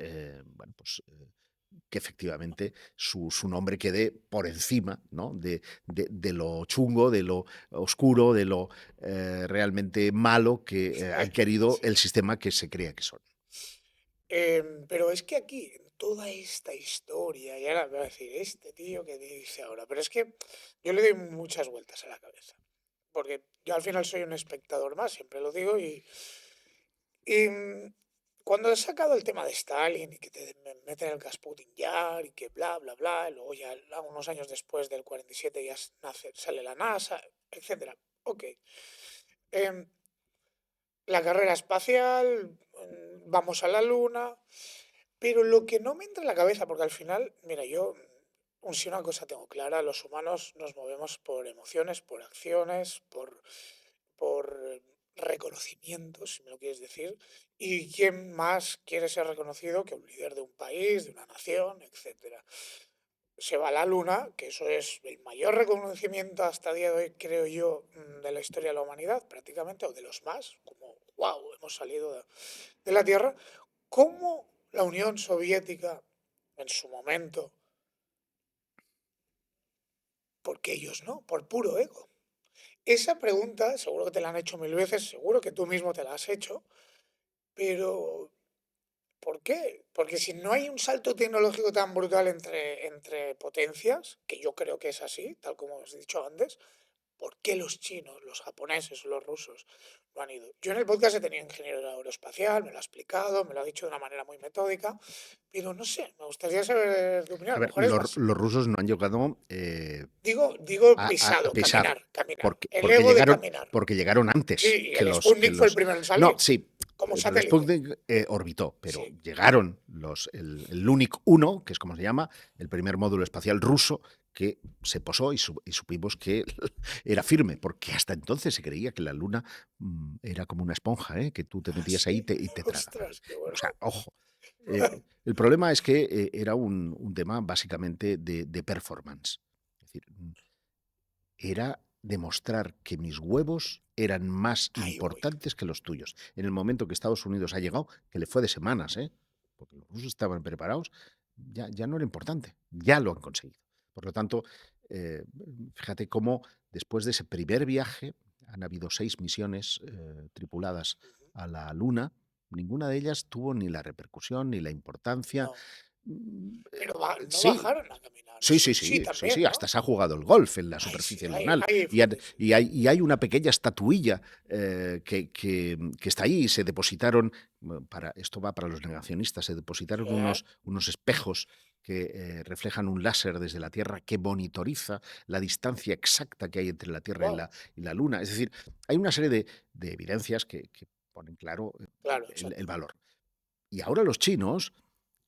que efectivamente su nombre quede por encima, ¿no? de lo chungo, de lo oscuro, de lo realmente malo que han querido Sí. el sistema que se crea que son. Pero es que aquí toda esta historia, y ahora me va a decir, este tío que dice ahora, pero es que yo le doy muchas vueltas a la cabeza, porque yo al final soy un espectador más, siempre lo digo, y cuando he sacado el tema de Stalin y que te meten el Gasputin Yar y que bla, bla, bla, y luego ya unos años después del 47 ya sale la NASA, etcétera. Ok. Em, la carrera espacial, vamos a la Luna, pero lo que no me entra en la cabeza, porque al final, mira, yo, si una cosa tengo clara, los humanos nos movemos por emociones, por acciones, por reconocimientos, si me lo quieres decir, y quién más quiere ser reconocido que un líder de un país, de una nación, etcétera. Se va a la Luna, que eso es el mayor reconocimiento hasta el día de hoy, creo yo, de la historia de la humanidad, prácticamente, o de los más, como, wow, hemos salido de la Tierra. ¿Cómo la Unión Soviética, en su momento, porque ellos no, por puro ego? Esa pregunta, seguro que te la han hecho mil veces, seguro que tú mismo te la has hecho, pero ¿por qué? Porque si no hay un salto tecnológico tan brutal entre potencias, que yo creo que es así, tal como os he dicho antes, ¿por qué los chinos, los japoneses, los rusos no han ido? Yo en el podcast he tenido ingeniero aeroespacial, me lo ha explicado, me lo ha dicho de una manera muy metódica, pero no sé, me gustaría saber tu opinión. A A lo ver, mejor es más. los rusos no han llegado Digo a pisado, pesar, caminar. El porque ego de caminar. llegaron Sí, antes y que el que Sputnik fue el los... primero en No, salir, sí, como pero el satélite. Sputnik orbitó, pero Sí, llegaron el Lunik 1, que es como se llama, el primer módulo espacial ruso, que se posó y supimos que era firme, porque hasta entonces se creía que la Luna era como una esponja, que tú te metías ahí así. y te tragaba. Ostras, qué O bueno. sea, ojo. El problema es que era un tema básicamente de performance. Es decir, era demostrar que mis huevos eran más Ahí voy. importantes que los tuyos. En el momento que Estados Unidos ha llegado, que le fue de semanas, porque los rusos estaban preparados, ya no era importante, ya lo han conseguido. Por lo tanto, eh, fíjate cómo después de ese primer viaje han habido 6 misiones tripuladas a la Luna, ninguna de ellas tuvo ni la repercusión ni la importancia. No, Mm, pero no Sí, bajaron a caminar. sí, sí, Sí, sí, sí, también, sí, ¿no? hasta se ha jugado el golf en la Ay, sí, superficie ahí, lunar ahí fue donde sí. y hay una pequeña estatuilla que está ahí y se depositaron, esto va para los negacionistas, se depositaron ¿Eh? unos espejos que reflejan un láser desde la Tierra que monitoriza la distancia exacta que hay entre la Tierra Wow, y la Luna. Es decir, hay una serie de evidencias que ponen claro claro, el exacto. valor. Y ahora los chinos,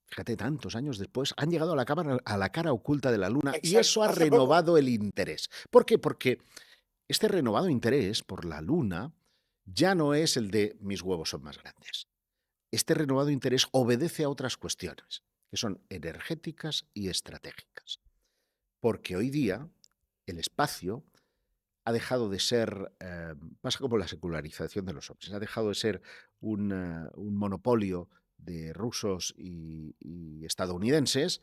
fíjate, tantos años después, han llegado a la cara oculta de la Luna y Exacto, eso ha hace poco. renovado el interés. ¿Por qué? Porque este renovado interés por la Luna ya no es el de mis huevos son más grandes. Este renovado interés obedece a otras cuestiones, que son energéticas y estratégicas. Porque hoy día el espacio ha dejado de ser, pasa como la secularización de los hombres, ha dejado de ser un monopolio de rusos y estadounidenses,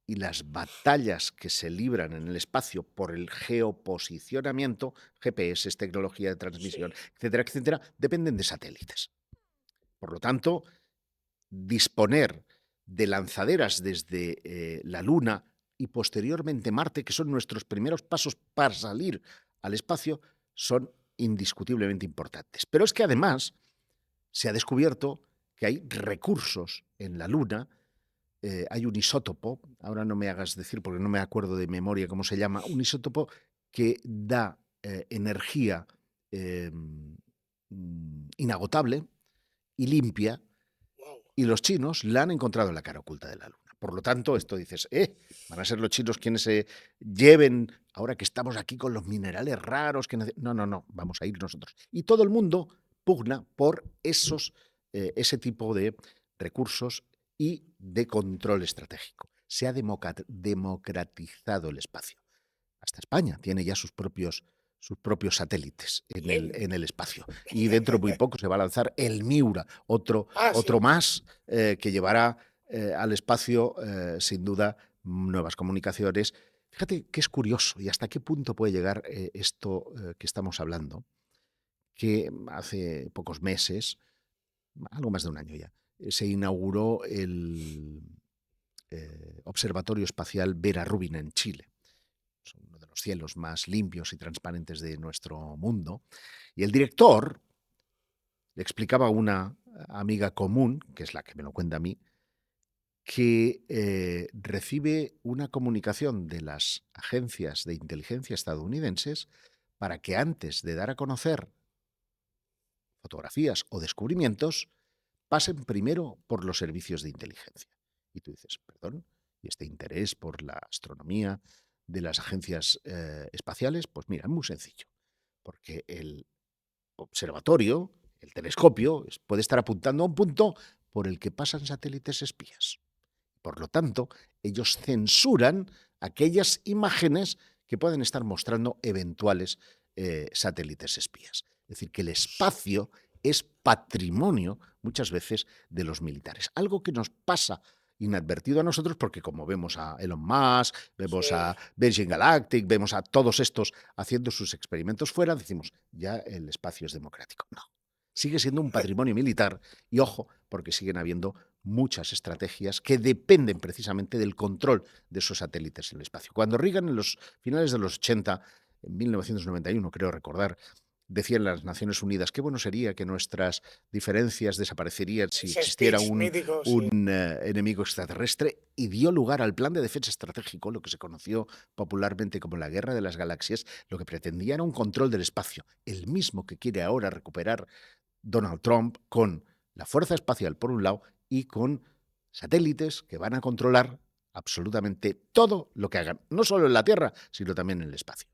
y las batallas que se libran en el espacio por el geoposicionamiento, GPS, tecnología de transmisión, Sí, etcétera, etcétera, dependen de satélites. Por lo tanto, disponer de lanzaderas desde la Luna y posteriormente Marte, que son nuestros primeros pasos para salir al espacio, son indiscutiblemente importantes. Pero es que además se ha descubierto que hay recursos en la Luna, hay un isótopo, ahora no me hagas decir porque no me acuerdo de memoria cómo se llama, un isótopo que da energía inagotable y limpia, wow. y los chinos la han encontrado en la cara oculta de la Luna. Por lo tanto, esto dices, van a ser los chinos quienes se lleven, ahora que estamos aquí con los minerales raros, no, no, no, vamos a ir nosotros. Y todo el mundo pugna por ese tipo de recursos y de control estratégico. Se ha democratizado el espacio. Hasta España tiene ya sus propios satélites Bien. en el espacio. Y dentro de muy poco se va a lanzar el Miura, Ah, otro sí. más que llevará al espacio, sin duda, nuevas comunicaciones. Fíjate que es curioso y hasta qué punto puede llegar esto que estamos hablando, que hace pocos meses, algo más de un año ya, se inauguró el Observatorio Espacial Vera Rubin en Chile. Es uno de los cielos más limpios y transparentes de nuestro mundo. Y el director le explicaba a una amiga común, que es la que me lo cuenta a mí, que recibe una comunicación de las agencias de inteligencia estadounidenses para que antes de dar a conocer fotografías o descubrimientos, pasen primero por los servicios de inteligencia. Y tú dices, perdón, ¿y este interés por la astronomía de las agencias espaciales? Pues mira, es muy sencillo, porque el observatorio, el telescopio, puede estar apuntando a un punto por el que pasan satélites espías. Por lo tanto, ellos censuran aquellas imágenes que pueden estar mostrando eventuales satélites espías. Es decir, que el espacio es patrimonio muchas veces de los militares. Algo que nos pasa inadvertido a nosotros porque como vemos a Elon Musk, vemos a Virgin Galactic, vemos a todos estos haciendo sus experimentos fuera, decimos, ya el espacio es democrático. No, sigue siendo un patrimonio militar y ojo, porque siguen habiendo muchas estrategias que dependen precisamente del control de esos satélites en el espacio. Cuando Reagan en los finales de los 80, en 1991 creo recordar, decían las Naciones Unidas, qué bueno sería que nuestras diferencias desaparecerían si existiera un enemigo extraterrestre, y dio lugar al Plan de Defensa Estratégico, lo que se conoció popularmente como la Guerra de las Galaxias. Lo que pretendía era un control del espacio, el mismo que quiere ahora recuperar Donald Trump con la Fuerza Espacial por un lado y con satélites que van a controlar absolutamente todo lo que hagan, no solo en la Tierra, sino también en el espacio.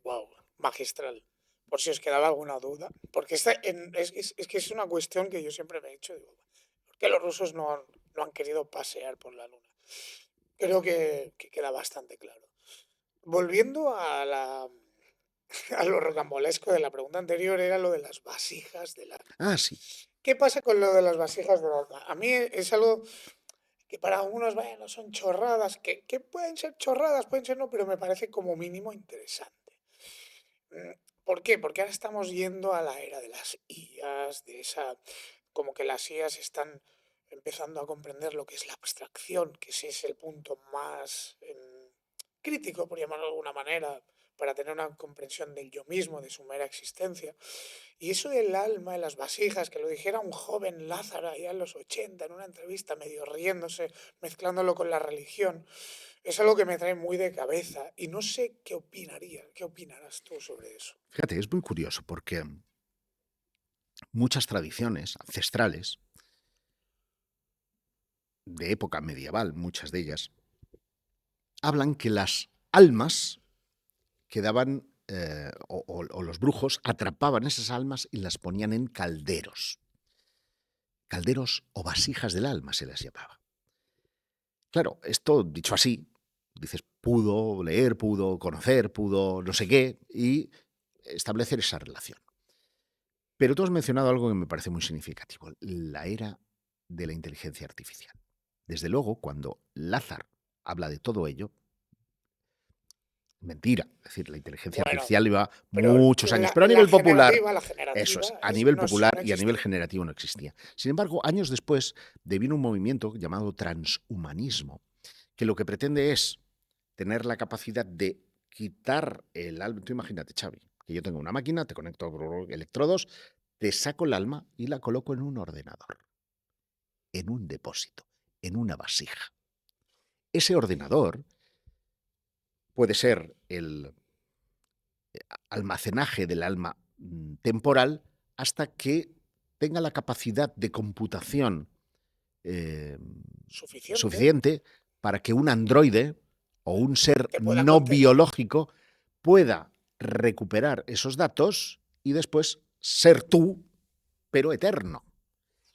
Wow, magistral. Por si os quedaba alguna duda, porque es que es una cuestión que yo siempre me he hecho, digo, ¿por qué los rusos no han querido pasear por la Luna? Creo que queda bastante claro. Volviendo a lo rocambolesco de la pregunta anterior, era lo de las vasijas del alma. Ah, sí. ¿Qué pasa con lo de las vasijas del alma? A mí es algo que para algunos, bueno, son chorradas, que pueden ser chorradas, pueden ser no, pero me parece como mínimo interesante. ¿Por qué? Porque ahora estamos yendo a la era de las IAs, de esa, como que las IAs están empezando a comprender lo que es la abstracción, que ese es el punto más crítico, por llamarlo de alguna manera, para tener una comprensión del yo mismo, de su mera existencia. Y eso del alma, de las vasijas, que lo dijera un joven Lázaro allá en los 80 en una entrevista, medio riéndose, mezclándolo con la religión, es algo que me trae muy de cabeza y no sé qué opinarás tú sobre eso. Fíjate, es muy curioso porque muchas tradiciones ancestrales de época medieval, muchas de ellas, hablan que las almas quedaban, o los brujos atrapaban esas almas y las ponían en calderos. Calderos o vasijas del alma se las llamaba. Claro, esto dicho así, dices, pudo leer, pudo conocer, pudo no sé qué, y establecer esa relación. Pero tú has mencionado algo que me parece muy significativo, la era de la inteligencia artificial. Desde luego, cuando Lázaro habla de todo ello, mentira. Es decir, la inteligencia Bueno, artificial lleva pero muchos años, pero a nivel popular, la eso es, generativa, a nivel no, popular no y a nivel existía. generativo no existía. Sin embargo, años después devino un movimiento llamado transhumanismo, que lo que pretende es tener la capacidad de quitar el alma. Tú imagínate, Xavi, que yo tengo una máquina, te conecto electrodos, te saco el alma y la coloco en un ordenador, en un depósito, en una vasija. Ese ordenador puede ser el almacenaje del alma temporal hasta que tenga la capacidad de computación suficiente para que un androide o un ser no biológico pueda recuperar esos datos y después ser tú, pero eterno.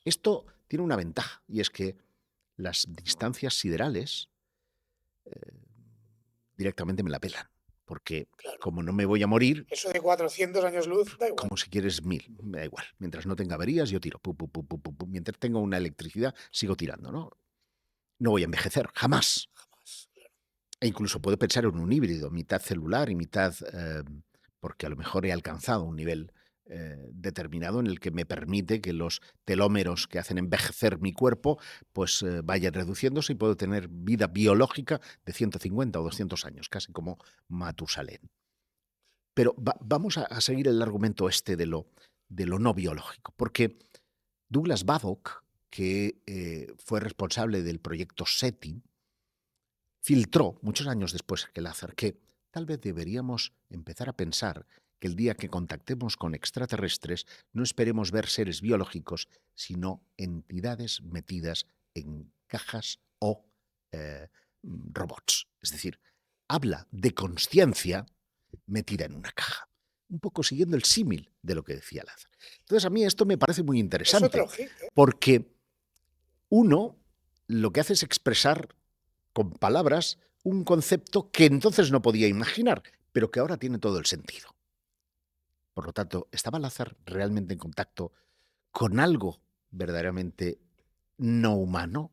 Esto tiene una ventaja y es que las distancias siderales directamente me la pelan. Porque Claro. como no me voy a morir... Eso de 400 años luz, da igual. Como si quieres 1000, me da igual. Mientras no tenga averías, yo tiro. Mientras tenga una electricidad, sigo tirando, ¿no? No voy a envejecer, jamás. Jamás, claro. E incluso puedo pensar en un híbrido, mitad celular y mitad... porque a lo mejor he alcanzado un nivel determinado en el que me permite que los telómeros que hacen envejecer mi cuerpo pues vayan reduciéndose y puedo tener vida biológica de 150 o 200 años, casi como Matusalén. Pero vamos a seguir el argumento este de lo no biológico, porque Douglas Babbage, que fue responsable del proyecto SETI, filtró muchos años después que Lázaro que tal vez deberíamos empezar a pensar que el día que contactemos con extraterrestres no esperemos ver seres biológicos, sino entidades metidas en cajas o robots. Es decir, habla de consciencia metida en una caja. Un poco siguiendo el símil de lo que decía Lázaro. Entonces a mí esto me parece muy Es interesante, otro hit, ¿eh? porque uno lo que hace es expresar con palabras un concepto que entonces no podía imaginar, pero que ahora tiene todo el sentido. Por lo tanto, ¿estaba Lázaro realmente en contacto con algo verdaderamente no humano?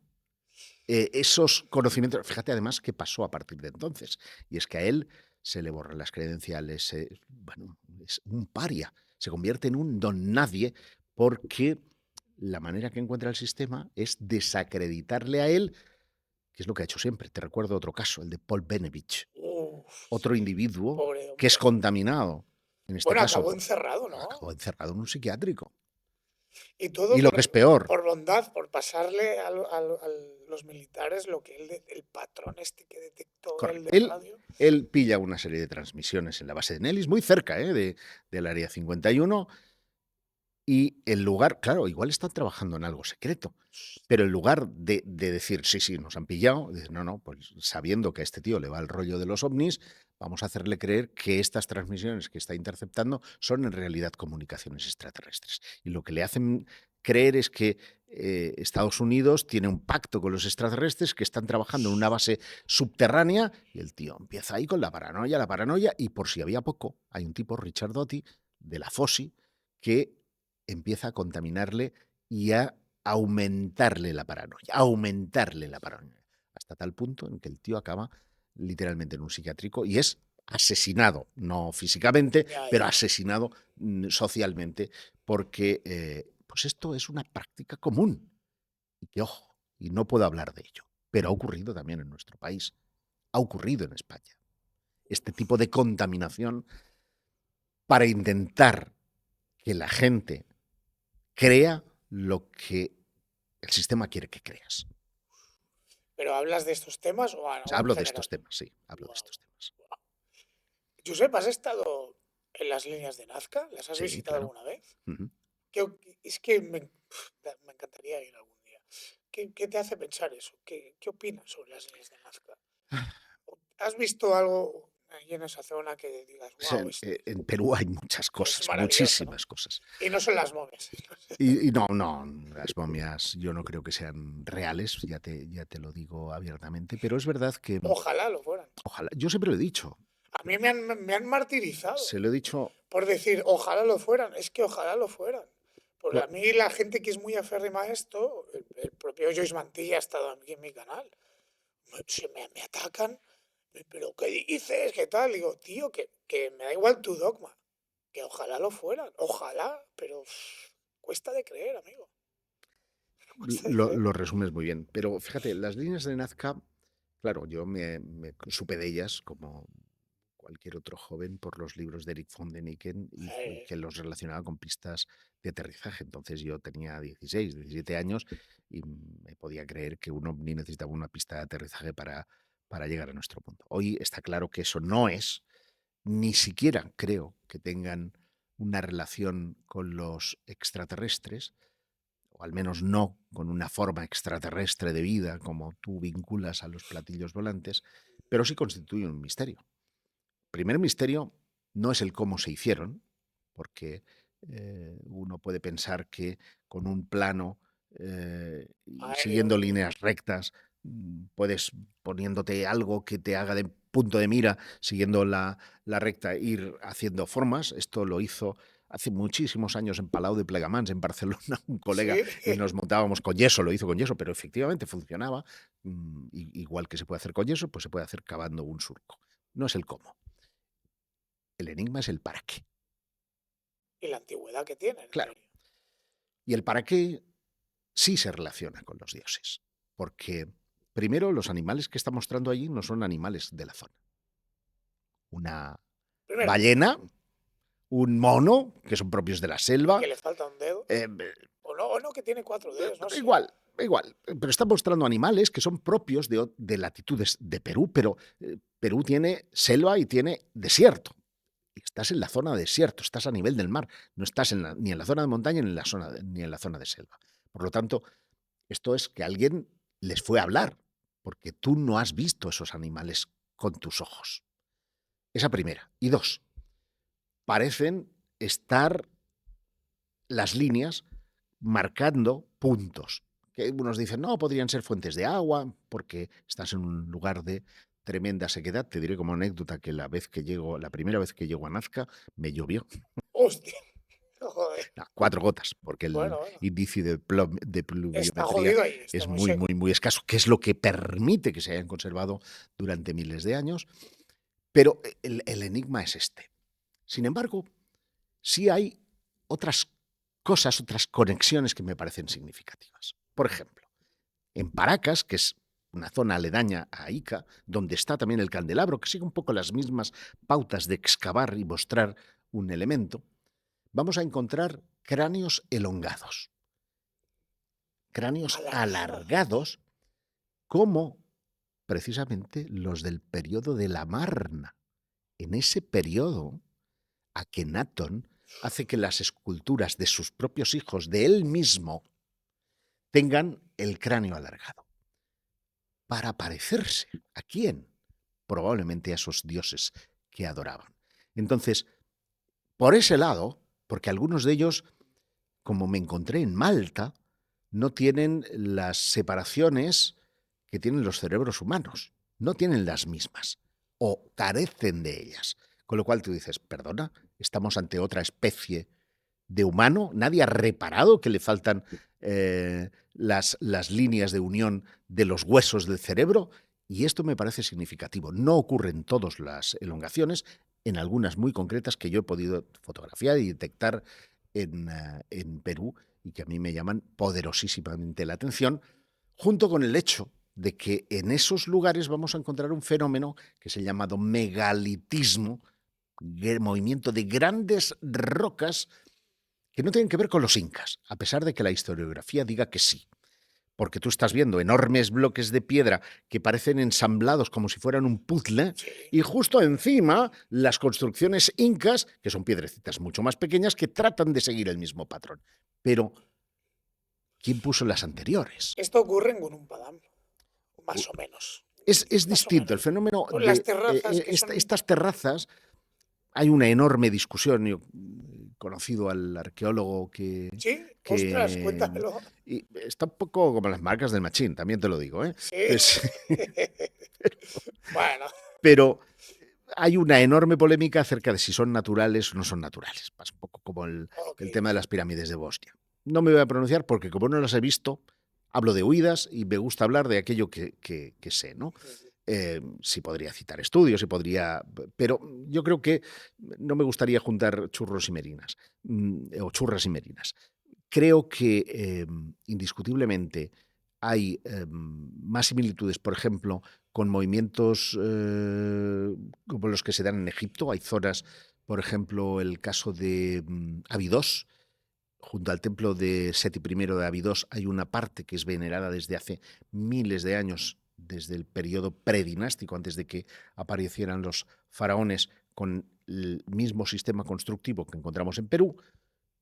Esos conocimientos, fíjate además qué pasó a partir de entonces, y es que a él se le borran las credenciales, bueno, es un paria, se convierte en un don nadie porque la manera que encuentra el sistema es desacreditarle a él, que es lo que ha hecho siempre. Te recuerdo otro caso, el de Paul Benovich, Uf, otro individuo pobre que es hombre. contaminado, en este Bueno, caso, acabó encerrado, acabó ¿no? encerrado en un psiquiátrico. Y Y todo lo que es peor, por bondad, por pasarle a los militares lo que el patrón este que detectó él correcto. de radio. Él pilla una serie de transmisiones en la base de Nellis, muy cerca del área 51, y el lugar, claro, igual están trabajando en algo secreto, pero en lugar de decir, sí, sí, nos han pillado, dicen, no, pues sabiendo que a este tío le va el rollo de los ovnis, vamos a hacerle creer que estas transmisiones que está interceptando son en realidad comunicaciones extraterrestres. Y lo que le hacen creer es que Estados Unidos tiene un pacto con los extraterrestres que están trabajando en una base subterránea y el tío empieza ahí con la paranoia, y por si había poco, hay un tipo, Richard Doty, de la FOSI, que empieza a contaminarle y a aumentarle la paranoia, hasta tal punto en que el tío acaba literalmente en un psiquiátrico y es asesinado, no físicamente, Ya, pero ya. asesinado socialmente, porque pues esto es una práctica común. Y que, ojo, y no puedo hablar de ello, pero ha ocurrido también en nuestro país, ha ocurrido en España. Este tipo de contaminación para intentar que la gente crea lo que el sistema quiere que creas. ¿Pero hablas de estos temas O sea, o en hablo de general? estos temas, sí, hablo de Wow. estos temas. Josep, ¿has estado en las líneas de Nazca? ¿Las has Sí, visitado claro. alguna vez? Ujú. Es que me encantaría ir algún día. ¿Qué te hace pensar eso? ¿Qué opinas sobre las líneas de Nazca? ¿Has visto algo ahí en esa zona que digas, O sea, wow, esto en Perú hay muchas es cosas, maravilloso, ¿no? muchísimas cosas. Y no son las momias. Y no, las momias yo no creo que sean reales, ya te lo digo abiertamente, pero es verdad que, Ojalá lo fueran. ojalá, yo siempre lo he dicho, A mí me han martirizado se lo he dicho, por decir, ojalá lo fueran. Es que ojalá lo fueran. Porque a cla- mí la gente que es muy aférrima a esto, el propio Joyce Mantilla ha estado aquí en mi canal, me atacan. ¿Pero qué dices? ¿Qué tal? Digo, tío, que me da igual tu dogma. Que ojalá lo fueran. Ojalá. Pero cuesta de creer, amigo. Cuesta de creer. lo resumes muy bien. Pero fíjate, las líneas de Nazca, claro, yo me supe de ellas como cualquier otro joven por los libros de Eric von däniken y Eh, que los relacionaba con pistas de aterrizaje. Entonces yo tenía 16, 17 años y me podía creer que un ovni necesitaba una pista de aterrizaje para llegar a nuestro mundo. Hoy está claro que eso no es, ni siquiera creo que tengan una relación con los extraterrestres, o al menos no con una forma extraterrestre de vida como tú vinculas a los platillos volantes, pero sí constituye un misterio. Primer misterio no es el cómo se hicieron, porque uno puede pensar que con un plano y aéreo. siguiendo líneas rectas puedes poniéndote algo que te haga de punto de mira, siguiendo la recta, ir haciendo formas. Esto lo hizo hace muchísimos años en Palau de Plegamans, en Barcelona, un colega, Sí. y nos montábamos con yeso, lo hizo con yeso, pero efectivamente funcionaba. Igual que se puede hacer con yeso, pues se puede hacer cavando un surco. No es el cómo. El enigma es el para qué. y la antigüedad que tienen, en Claro. teoría. Y el para qué sí se relaciona con los dioses. Porque, primero, los animales que está mostrando allí no son animales de la zona. Una Primero, ballena, un mono, que son propios de la y selva. que le falta un dedo, eh, o no, que tiene 4 dedos, no sé. igual, igual. Pero está mostrando animales que son propios de latitudes de Perú, pero Perú tiene selva y tiene desierto. Estás en la zona de desierto, estás a nivel del mar, no estás ni en la zona de montaña ni en la zona de selva. Por lo tanto, esto es que alguien les fue a hablar, porque tú no has visto esos animales con tus ojos. Esa primera. Y dos, parecen estar las líneas marcando puntos. Que unos dicen, no, podrían ser fuentes de agua, porque estás en un lugar de tremenda sequedad. Te diré como anécdota que la primera vez que llego a Nazca, me llovió. Hostia, joder. No, 4 gotas, porque el Bueno, índice de está pluviometría jodido ahí, está es muy muy, seco. muy, muy escaso, que es lo que permite que se hayan conservado durante miles de años. Pero el enigma es este. Sin embargo, sí hay otras cosas, otras conexiones que me parecen significativas. Por ejemplo, en Paracas, que es una zona aledaña a Ica, donde está también el candelabro, que sigue un poco las mismas pautas de excavar y mostrar un elemento, vamos a encontrar cráneos elongados, cráneos Alargados. alargados, como precisamente los del periodo de la Marna. En ese periodo, Akenatón hace que las esculturas de sus propios hijos, de él mismo, tengan el cráneo alargado, para parecerse. ¿A quién? Probablemente a esos dioses que adoraban. Entonces, por ese lado, porque algunos de ellos, como me encontré en Malta, no tienen las separaciones que tienen los cerebros humanos, no tienen las mismas, o carecen de ellas. Con lo cual tú dices, perdona, estamos ante otra especie de humano, nadie ha reparado que le faltan las líneas de unión de los huesos del cerebro, y esto me parece significativo. No ocurre en todas las elongaciones, en algunas muy concretas que yo he podido fotografiar y detectar en Perú y que a mí me llaman poderosísimamente la atención, junto con el hecho de que en esos lugares vamos a encontrar un fenómeno que es el llamado megalitismo, movimiento de grandes rocas que no tienen que ver con los incas, a pesar de que la historiografía diga que sí. Porque tú estás viendo enormes bloques de piedra que parecen ensamblados como si fueran un puzzle, Sí. y justo encima las construcciones incas, que son piedrecitas mucho más pequeñas, que tratan de seguir el mismo patrón. Pero, ¿quién puso las anteriores? Esto ocurre en Gunung Padam, más o menos. Es Más o distinto. El menos. fenómeno Con las de terrazas que son. estas terrazas, hay una enorme discusión. Yo conocido al arqueólogo Sí, ostras, que cuéntamelo. y está un poco como las marcas del machín, también te lo digo, ¿eh? Sí. Es, Bueno, pero hay una enorme polémica acerca de si son naturales o no son naturales. Pasa un poco como ok. el tema de las pirámides de Bosnia. No me voy a pronunciar porque como no las he visto, hablo de oídas y me gusta hablar de aquello que sé, ¿no? Sí podría citar estudios, pero yo creo que no me gustaría juntar churros y merinas, o churras y merinas. Creo que indiscutiblemente hay más similitudes, por ejemplo, con movimientos como los que se dan en Egipto. Hay zonas, por ejemplo, el caso de Abidos, junto al templo de Seti I de Abidos, hay una parte que es venerada desde hace miles de años, desde el periodo predinástico, antes de que aparecieran los faraones, con el mismo sistema constructivo que encontramos en Perú.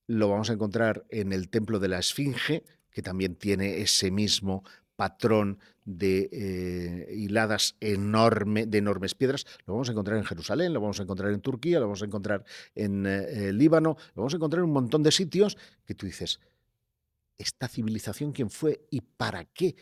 Lo vamos a encontrar en el templo de la Esfinge, que también tiene ese mismo patrón de hiladas de enormes piedras. Lo vamos a encontrar en Jerusalén, lo vamos a encontrar en Turquía, lo vamos a encontrar en Líbano, lo vamos a encontrar en un montón de sitios que tú dices, ¿esta civilización quién fue y para qué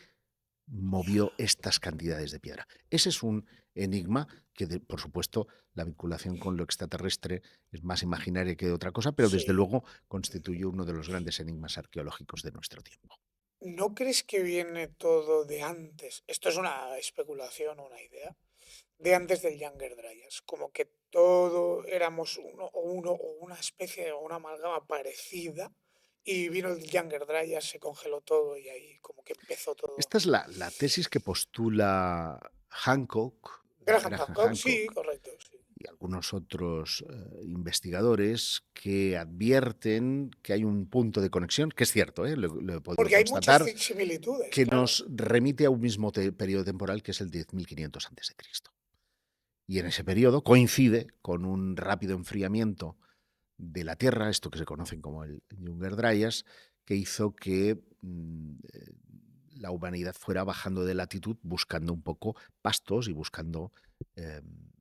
movió estas cantidades de piedra? Ese es un enigma que, por supuesto, la vinculación con lo extraterrestre es más imaginaria que otra cosa, pero desde Sí. luego constituye uno de los grandes enigmas arqueológicos de nuestro tiempo. ¿No crees que viene todo de antes? Esto es una especulación o una idea. De antes del Younger Dryas. Como que todo éramos uno o una especie o una amalgama parecida, y vino el Younger Dryas, se congeló todo y ahí como que empezó todo. Esta es la tesis que postula Hancock, Graham Graham Hancock, sí, Hancock, correcto, sí. y algunos otros investigadores que advierten que hay un punto de conexión, que es cierto, lo he podido Porque hay muchas constatar, similitudes, que claro. nos remite a un mismo periodo temporal, que es el 10.500 a.C. Y en ese periodo coincide con un rápido enfriamiento de la Tierra, esto que se conocen como el Younger Dryas, que hizo que la humanidad fuera bajando de latitud, buscando un poco pastos y buscando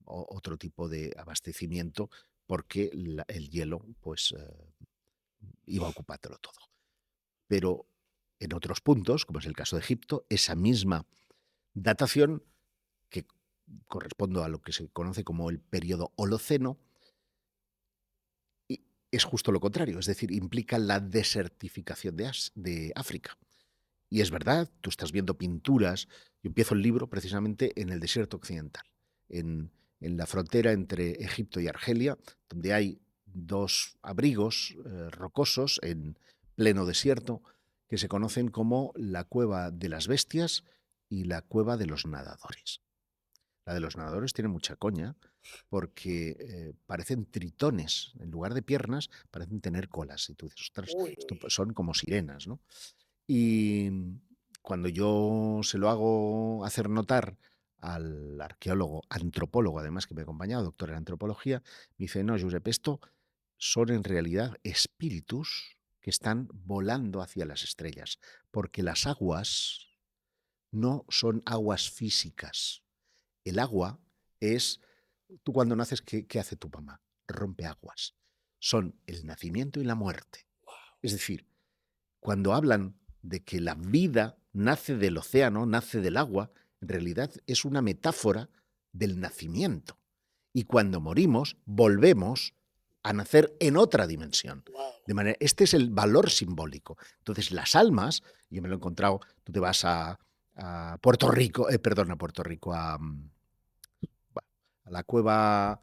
otro tipo de abastecimiento, porque el hielo pues iba a ocupártelo todo. Pero en otros puntos, como es el caso de Egipto, esa misma datación, que corresponde a lo que se conoce como el periodo Holoceno, es justo lo contrario, es decir, implica la desertificación de África. Y es verdad, tú estás viendo pinturas, yo empiezo el libro precisamente en el desierto occidental, en la frontera entre Egipto y Argelia, donde hay dos abrigos rocosos en pleno desierto que se conocen como la cueva de las bestias y la cueva de los nadadores. La de los nadadores tiene mucha coña porque parecen tritones, en lugar de piernas, parecen tener colas. Y tú dices, ostras, Uy, esto uy. son como sirenas, ¿no? Y cuando yo se lo hago hacer notar al arqueólogo, antropólogo además que me ha acompañado, doctor en antropología, me dice, no, Josep, esto son en realidad espíritus que están volando hacia las estrellas, porque las aguas no son aguas físicas. El agua es, tú cuando naces, ¿qué hace tu mamá? Rompe aguas. Son el nacimiento y la muerte. Es decir, cuando hablan de que la vida nace del océano, nace del agua, en realidad es una metáfora del nacimiento. Y cuando morimos, volvemos a nacer en otra dimensión. Wow. De manera, este es el valor simbólico. Entonces, las almas, yo me lo he encontrado, tú te vas a Puerto Rico, a Puerto Rico, a la cueva...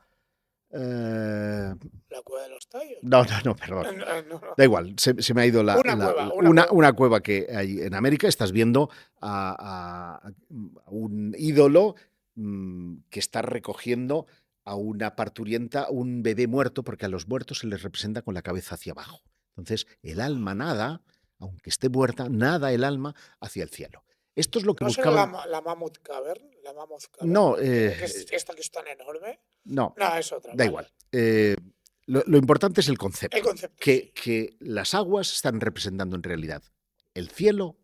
La cueva de los tallos. no, perdón. No, no. Da igual, se me ha ido una cueva que hay en América. Estás viendo a un ídolo que está recogiendo a una parturienta, un bebé muerto, porque a los muertos se les representa con la cabeza hacia abajo. Entonces, el alma nada, aunque esté muerta, nada el alma hacia el cielo. Esto es lo que ¿No será buscaban. la Mammoth Cavern? La Mammoth Cavern, No, que es esta que es tan enorme. no, No, es otra, da vale. igual. Lo importante es el concepto. El concepto, sí. Que las aguas están representando en realidad el cielo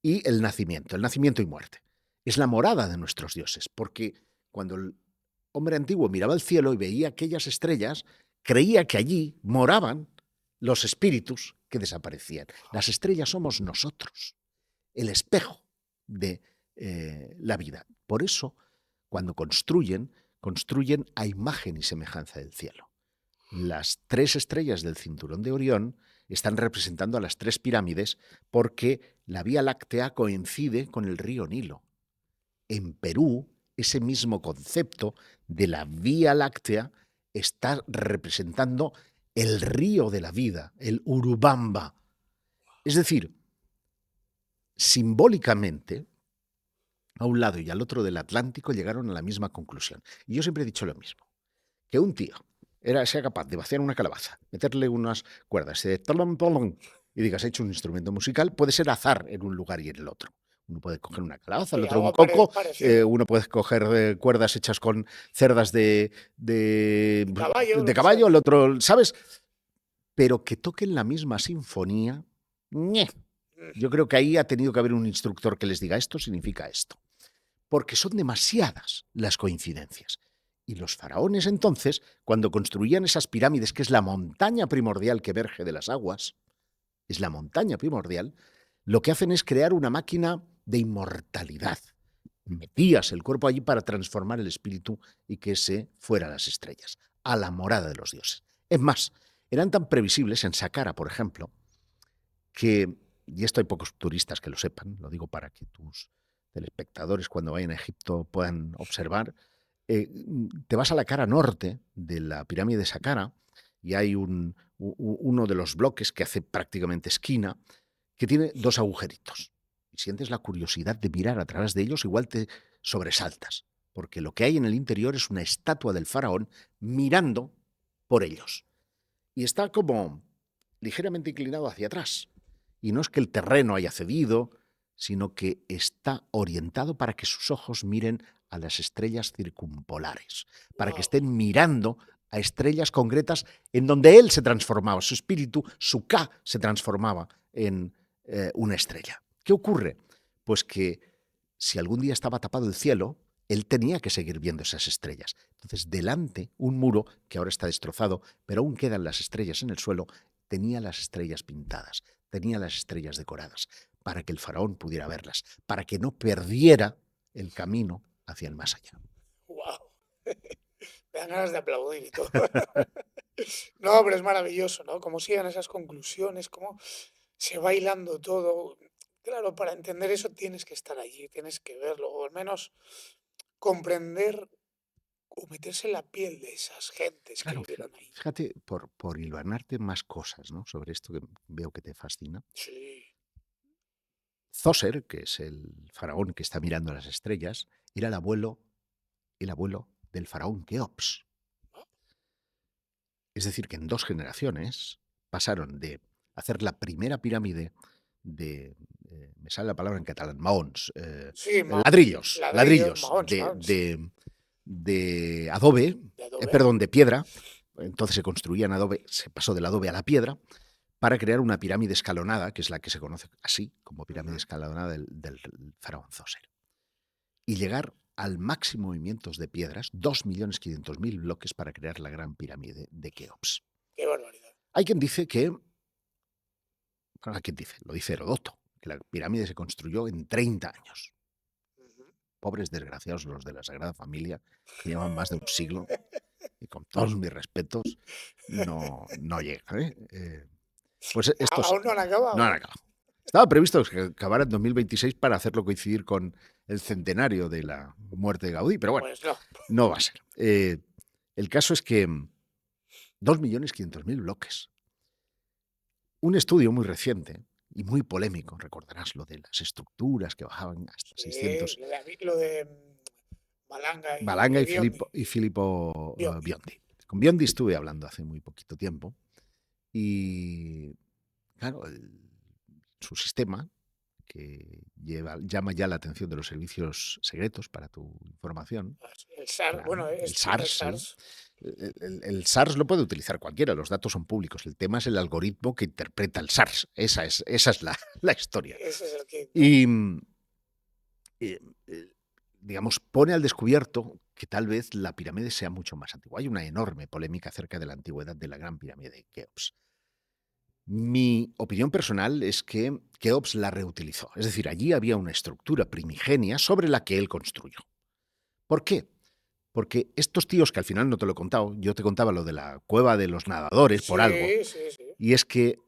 y el nacimiento y muerte. Es la morada de nuestros dioses, porque cuando el hombre antiguo miraba al cielo y veía aquellas estrellas, creía que allí moraban los espíritus que desaparecían. Las estrellas somos nosotros, el espejo de la vida. Por eso, cuando construyen a imagen y semejanza del cielo. Las 3 estrellas del cinturón de Orión están representando a las 3 pirámides porque la Vía Láctea coincide con el río Nilo. En Perú, ese mismo concepto de la Vía Láctea está representando el río de la vida, el Urubamba. Es decir, simbólicamente, a un lado y al otro del Atlántico llegaron a la misma conclusión. Y yo siempre he dicho lo mismo, que un tío sea capaz de vaciar una calabaza, meterle unas cuerdas y digas, ha hecho un instrumento musical, puede ser azar en un lugar y en el otro. Uno puede coger una calabaza, el Sí, otro un algo coco, parecido. uno puede coger cuerdas hechas con cerdas de Caballo, lo que caballo, sea. el otro, ¿sabes? Pero que toquen la misma sinfonía, ¡ñe! Yo creo que ahí ha tenido que haber un instructor que les diga esto significa esto. Porque son demasiadas las coincidencias. Y los faraones entonces, cuando construían esas pirámides, que es la montaña primordial que emerge de las aguas, es la montaña primordial, lo que hacen es crear una máquina de inmortalidad. Metías el cuerpo allí para transformar el espíritu y que se fuera a las estrellas, a la morada de los dioses. Es más, eran tan previsibles en Saqqara, por ejemplo, que, y esto hay pocos turistas que lo sepan, lo digo para que tus telespectadores cuando vayan a Egipto puedan observar, te vas a la cara norte de la pirámide de Saqqara y hay uno de los bloques que hace prácticamente esquina, que tiene dos agujeritos. Y sientes la curiosidad de mirar a través de ellos, igual te sobresaltas, porque lo que hay en el interior es una estatua del faraón mirando por ellos. Y está como ligeramente inclinado hacia atrás. Y no es que el terreno haya cedido, sino que está orientado para que sus ojos miren a las estrellas circumpolares, para que Wow. estén mirando a estrellas concretas en donde él se transformaba, su espíritu, su Ka, se transformaba en una estrella. ¿Qué ocurre? Pues que si algún día estaba tapado el cielo, él tenía que seguir viendo esas estrellas. Entonces, delante, un muro que ahora está destrozado, pero aún quedan las estrellas en el suelo, tenía las estrellas pintadas, tenía las estrellas decoradas, para que el faraón pudiera verlas, para que no perdiera el camino hacia el más allá. Wow. Me dan ganas de aplaudir y todo. No, pero es maravilloso, ¿no? Cómo siguen esas conclusiones, cómo se va hilando todo. Claro, para entender eso tienes que estar allí, tienes que verlo, o al menos comprender o meterse en la piel de esas gentes que Claro, vivieron ahí. fíjate, por hilvanarte más cosas, ¿no?, sobre esto que veo que te fascina. Sí. Zoser, que es el faraón que está mirando las estrellas, era el abuelo del faraón Keops. Es decir, que en 2 generaciones pasaron de hacer la primera pirámide de, me sale la palabra en catalán, maons, Sí, ladrillos, ladrillos, ladrillos maons, sí, de adobe, de adobe. perdón, de piedra. Entonces se construía en adobe, se pasó del adobe a la piedra para crear una pirámide escalonada, que es la que se conoce así, como pirámide Ujú. escalonada del faraón Zoser. Y llegar al máximo movimientos de piedras, 2.500.000 bloques para crear la gran pirámide de Keops. Qué barbaridad. Hay quien dice que, ¿a quién dice? Lo dice Herodoto, que la pirámide se construyó en 30 años. Ujú. Pobres desgraciados los de la Sagrada Familia, que llevan más de un siglo, y con todos mis respetos, no llegan. Pues estos Aún no han no han acabado, ¿eh? acabado. Estaba previsto que acabara en 2026 para hacerlo coincidir con el centenario de la muerte de Gaudí, pero bueno, Pues no. no va a ser. El caso es que 2.500.000 bloques. Un estudio muy reciente y muy polémico, recordarás lo de las estructuras que bajaban hasta Sí, 600, lo de Malanga Malanga y Biondi. y Filippo Biondi. Biondi. Con Biondi estuve hablando hace muy poquito tiempo y, claro, su sistema, que llama ya la atención de los servicios secretos, para tu información, El SARS, bueno, el es el SARS, sí. SARS. El SARS lo puede utilizar cualquiera, los datos son públicos. El tema es el algoritmo que interpreta el SARS. Esa es la historia. Ese es el kit, ¿no? Y, eh, eh, digamos, pone al descubierto que tal vez la pirámide sea mucho más antigua. Hay una enorme polémica acerca de la antigüedad de la gran pirámide de Keops. Mi opinión personal es que Keops la reutilizó. Es decir, allí había una estructura primigenia sobre la que él construyó. ¿Por qué? Porque estos tíos, que al final no te lo he contado, yo te contaba lo de la cueva de los nadadores por algo, Sí, sí, sí. y es que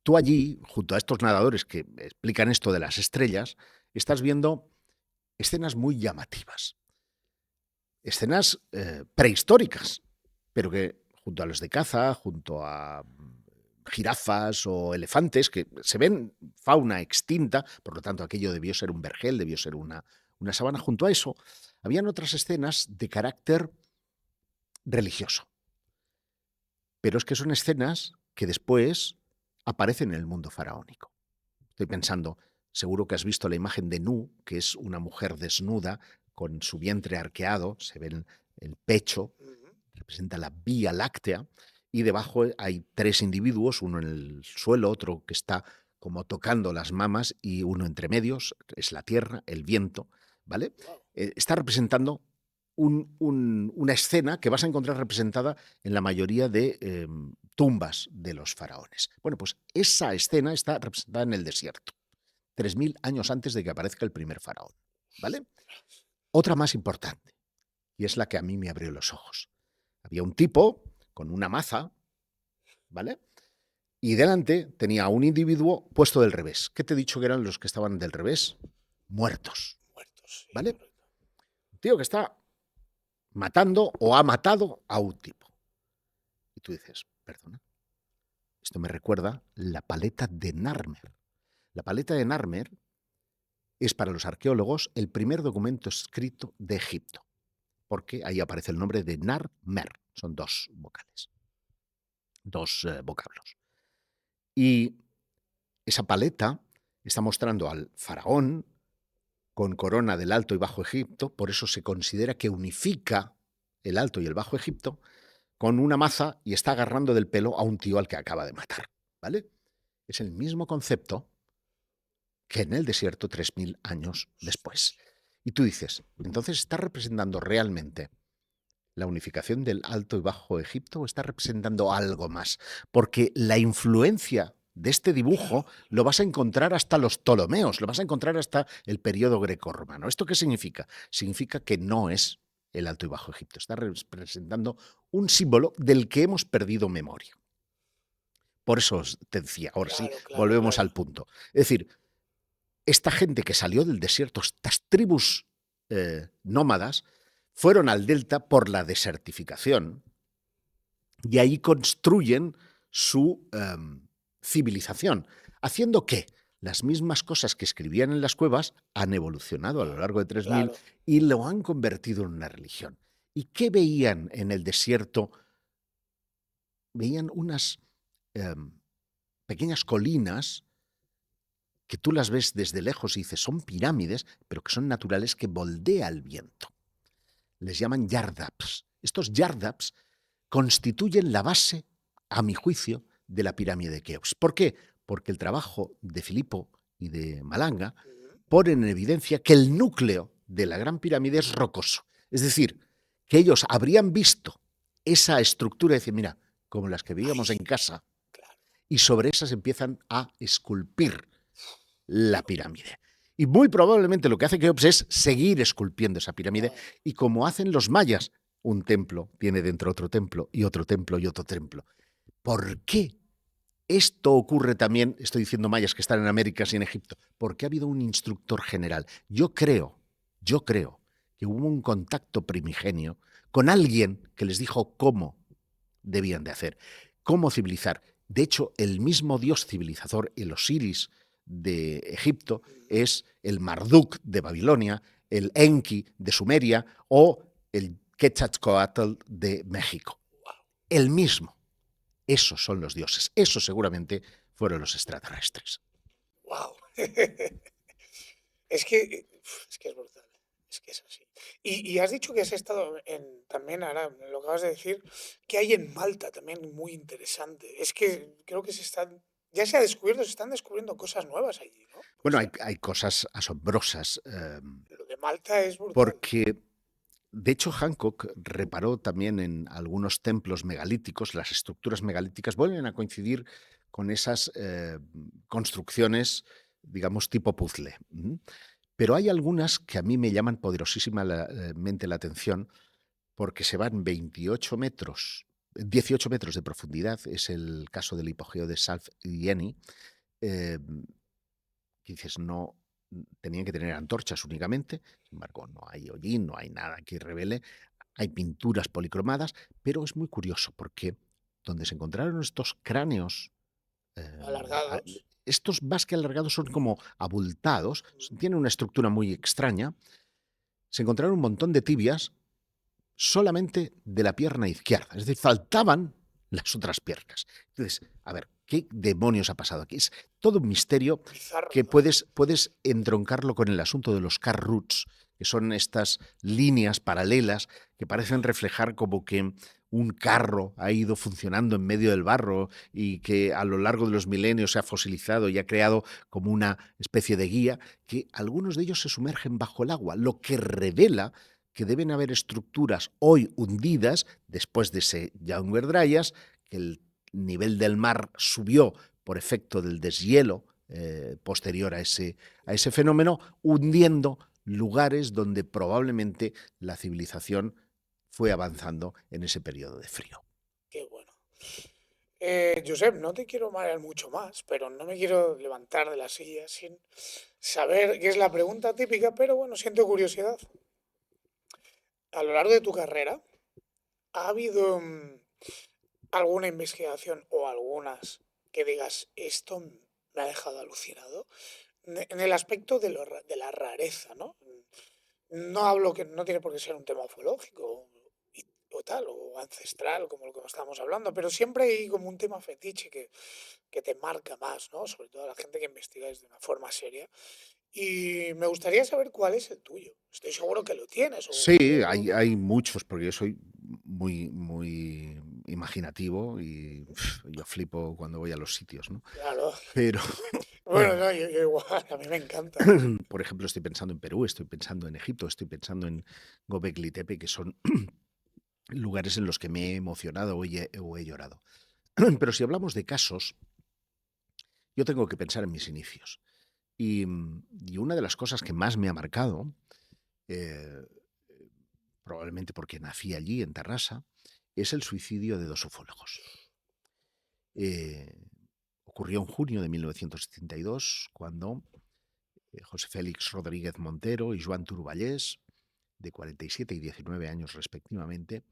tú allí, junto a estos nadadores que explican esto de las estrellas, estás viendo escenas muy llamativas, escenas prehistóricas, pero que junto a los de caza, junto a jirafas o elefantes, que se ven fauna extinta, por lo tanto aquello debió ser un vergel, debió ser una sabana. Junto a eso, habían otras escenas de carácter religioso. Pero es que son escenas que después aparecen en el mundo faraónico. Estoy pensando, seguro que has visto la imagen de Nu, que es una mujer desnuda con su vientre arqueado, se ve el pecho, Ujú. representa la Vía Láctea, y debajo hay 3 individuos, uno en el suelo, otro que está como tocando las mamas y uno entre medios, es la tierra, el viento, ¿vale? Wow. Está representando una escena que vas a encontrar representada en la mayoría de tumbas de los faraones. Bueno, pues esa escena está representada en el desierto, 3.000 años antes de que aparezca el primer faraón, ¿vale? Otra más importante, y es la que a mí me abrió los ojos. Había un tipo con una maza, ¿vale? Y delante tenía a un individuo puesto del revés. ¿Qué te he dicho que eran los que estaban del revés? Muertos, Muertos, sí, ¿vale? correcto. Un tío que está matando o ha matado a un tipo. Y tú dices, perdona, esto me recuerda la paleta de Narmer. La paleta de Narmer es para los arqueólogos el primer documento escrito de Egipto, porque ahí aparece el nombre de Narmer. Son dos vocales, dos vocablos. Y esa paleta está mostrando al faraón con corona del Alto y Bajo Egipto, por eso se considera que unifica el Alto y el Bajo Egipto, con una maza y está agarrando del pelo a un tío al que acaba de matar, ¿vale? Es el mismo concepto que en el desierto 3000 años después. Y tú dices, entonces, ¿está representando realmente la unificación del Alto y Bajo Egipto o está representando algo más? Porque la influencia de este dibujo lo vas a encontrar hasta los Ptolomeos, lo vas a encontrar hasta el periodo grecorromano. ¿Esto qué significa? Significa que no es el Alto y Bajo Egipto, está representando un símbolo del que hemos perdido memoria. Por eso te decía, ahora sí, volvemos al punto. Es decir, esta gente que salió del desierto, estas tribus nómadas, fueron al delta por la desertificación y ahí construyen su civilización. ¿Haciendo qué? Las mismas cosas que escribían en las cuevas han evolucionado a lo largo de 3000 y lo han convertido en una religión. ¿Y qué veían en el desierto? Veían unas pequeñas colinas que tú las ves desde lejos y dices, son pirámides, pero que son naturales, que moldea el viento. Les llaman yardaps. Estos yardaps constituyen la base, a mi juicio, de la pirámide de Keops. ¿Por qué? Porque el trabajo de Filipo y de Malanga pone en evidencia que el núcleo de la Gran Pirámide es rocoso. Es decir, que ellos habrían visto esa estructura y decir, mira, como las que veíamos en casa, y sobre esas empiezan a esculpir la pirámide. Y muy probablemente lo que hace Keops es seguir esculpiendo esa pirámide, y como hacen los mayas, un templo tiene dentro otro templo y otro templo y otro templo. ¿Por qué esto ocurre también? Estoy diciendo mayas que están en América y en Egipto, porque ha habido un instructor general. Yo creo que hubo un contacto primigenio con alguien que les dijo cómo debían de hacer, cómo civilizar. De hecho, el mismo dios civilizador, el Osiris de Egipto, es el Marduk de Babilonia, el Enki de Sumeria o el Quetzalcóatl de México. El mismo. Esos son los dioses. Esos seguramente fueron los extraterrestres. ¡Wow! Es que es brutal. Es que es así. Y has dicho que has estado también, ahora lo acabas de decir, que hay en Malta también muy interesante. Es que creo que ya se están descubriendo cosas nuevas allí, ¿no? Bueno, hay cosas asombrosas. Lo de Malta es brutal. Porque, de hecho, Hancock reparó también en algunos templos megalíticos. Las estructuras megalíticas vuelven a coincidir con esas construcciones, digamos, tipo puzzle. Pero hay algunas que a mí me llaman poderosísimamente la atención, porque se van 18 metros de profundidad. Es el caso del hipogeo de Salf Ieni. Que dices, no, tenían que tener antorchas únicamente, sin embargo no hay hollín, no hay nada que revele, hay pinturas policromadas, pero es muy curioso porque donde se encontraron estos cráneos Alargados. estos más que alargados son como abultados, tienen una estructura muy extraña, se encontraron un montón de tibias solamente de la pierna izquierda, es decir, faltaban las otras piernas. Entonces, a ver, ¿qué demonios ha pasado aquí? Es todo un misterio Bizarro, que ¿no? puedes entroncarlo con el asunto de los car roots, que son estas líneas paralelas que parecen reflejar como que un carro ha ido funcionando en medio del barro y que a lo largo de los milenios se ha fosilizado y ha creado como una especie de guía, que algunos de ellos se sumergen bajo el agua, lo que revela que deben haber estructuras hoy hundidas después de ese Younger Dryas, que el nivel del mar subió por efecto del deshielo posterior a ese fenómeno, hundiendo lugares donde probablemente la civilización fue avanzando en ese periodo de frío. Qué bueno. Josep, no te quiero marear mucho más, pero no me quiero levantar de la silla sin saber qué es la pregunta típica, pero bueno, siento curiosidad. a lo largo de tu carrera, ¿ha habido alguna investigación o algunas que digas, esto me ha dejado alucinado? En el aspecto de la rareza, ¿no? No hablo que no tiene por qué ser un tema ufológico o tal, o ancestral, como lo que estábamos hablando, pero siempre hay como un tema fetiche que te marca más, ¿no? Sobre todo a la gente que investigáis de una forma seria. Y me gustaría saber cuál es el tuyo. Estoy seguro que lo tienes, o Sí, hay muchos, porque yo soy muy imaginativo y yo flipo cuando voy a los sitios, ¿no? claro. Pero, Bueno, no, yo igual, a mí me encanta. por ejemplo, estoy pensando en Perú, estoy pensando en Egipto, estoy pensando en Gobekli Tepe, que son lugares en los que me he emocionado o he llorado. Pero si hablamos de casos, yo tengo que pensar en mis inicios. Y una de las cosas que más me ha marcado, eh, probablemente porque nací allí, en Tarrasa, es el suicidio de dos ufólogos. Eh, Ocurrió en junio de 1972, cuando José Félix Rodríguez Montero y Joan Turballés, de 47 y 19 años respectivamente,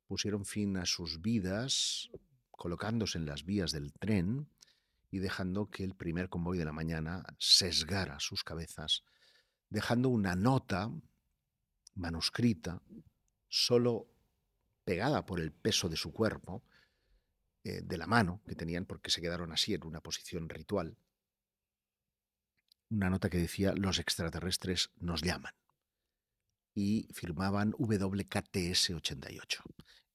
pusieron fin a sus vidas colocándose en las vías del tren y dejando que el primer convoy de la mañana sesgara sus cabezas, dejando una nota manuscrita, solo pegada por el peso de su cuerpo, de la mano que tenían, porque se quedaron así en una posición ritual, una nota que decía: los extraterrestres nos llaman. Y firmaban WKTS 88.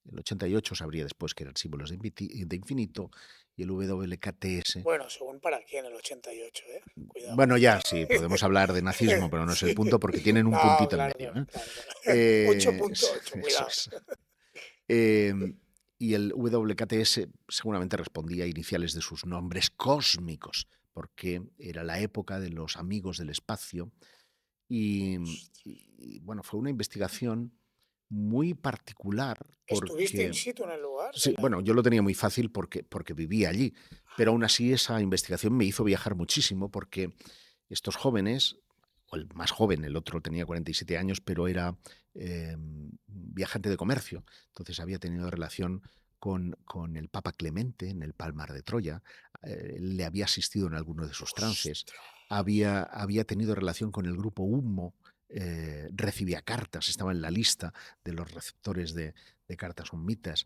El 88 sabría después que eran símbolos de infinito, y el WKTS. Bueno, según para quién el 88, ¿eh? Cuidado. Bueno, ya sí, podemos hablar de nazismo, pero no es el Sí. punto porque tienen un No, puntito en claro, medio. claro, claro, claro. 8.8, Eso cuidado. es. Eh, y el WKTS seguramente respondía a iniciales de sus nombres cósmicos, porque era la época de los amigos del espacio. Bueno, fue una investigación muy particular ¿Estuviste in porque, situ en el lugar de sí, la...? bueno, yo lo tenía muy fácil porque vivía allí, pero aún así esa investigación me hizo viajar muchísimo porque estos jóvenes, o el más joven, el otro tenía 47 años, pero era viajante de comercio, entonces había tenido relación con el Papa Clemente en el Palmar de Troya, le había asistido en alguno de sus trances, Ostras. había tenido relación con el grupo Humo, recibía cartas, estaba en la lista de los receptores de cartas humitas.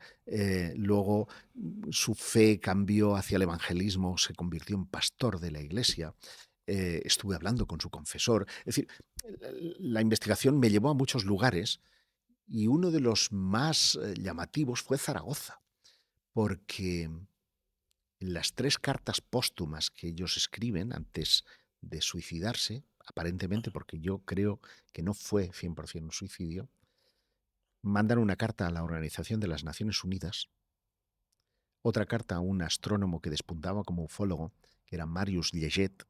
Luego su fe cambió hacia el evangelismo, se convirtió en pastor de la iglesia. Estuve hablando con su confesor. Es decir, la investigación me llevó a muchos lugares y uno de los más llamativos fue Zaragoza, porque en las 3 cartas póstumas que ellos escriben antes de suicidarse, aparentemente porque yo creo que no fue 100% un suicidio, mandan una carta a la Organización de las Naciones Unidas, otra carta a un astrónomo que despuntaba como ufólogo, que era Marius Lleget,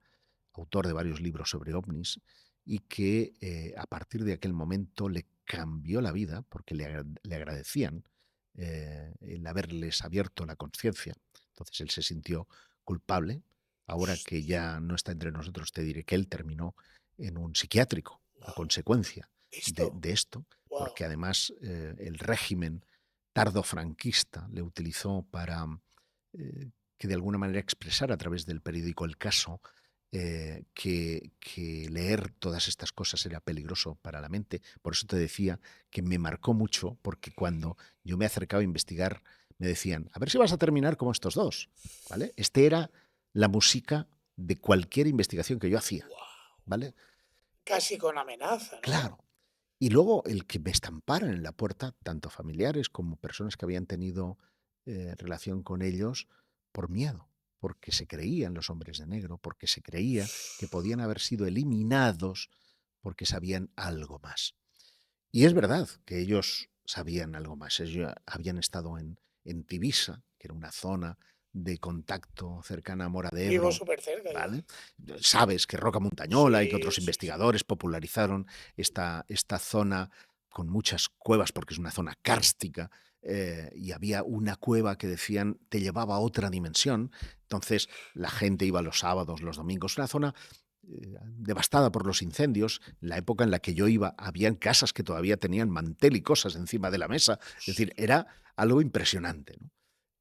autor de varios libros sobre ovnis, y que a partir de aquel momento le cambió la vida porque le agradecían el haberles abierto la conciencia. Entonces él se sintió culpable. Ahora que ya no está entre nosotros, te diré que él terminó en un psiquiátrico a Wow. consecuencia ¿Esto? de esto, Wow. porque además el régimen tardofranquista le utilizó para que de alguna manera expresara a través del periódico El Caso que leer todas estas cosas era peligroso para la mente. Por eso te decía que me marcó mucho, porque cuando yo me acercaba a investigar, me decían: a ver si vas a terminar como estos dos, ¿vale? Este era la música de cualquier investigación que yo hacía, Wow. ¿vale? Casi con amenaza, ¿no? Claro. Y luego el que me estamparan en la puerta, tanto familiares como personas que habían tenido relación con ellos, por miedo, porque se creían los hombres de negro, porque se creía que podían haber sido eliminados porque sabían algo más. Y es verdad que ellos sabían algo más. Ellos habían estado en Tivisa, que era una zona de contacto cercana a Mora de Vivo Ebro, súper cerca yo. ¿vale? Sabes que Roca Montañola y que Sí, otros sí, sí. investigadores popularizaron esta zona con muchas cuevas, porque es una zona kárstica, y había una cueva que decían te llevaba a otra dimensión. Entonces la gente iba los sábados, los domingos, una zona devastada por los incendios. En la época en la que yo iba, habían casas que todavía tenían mantel y cosas encima de la mesa. Es decir, era algo impresionante, ¿no?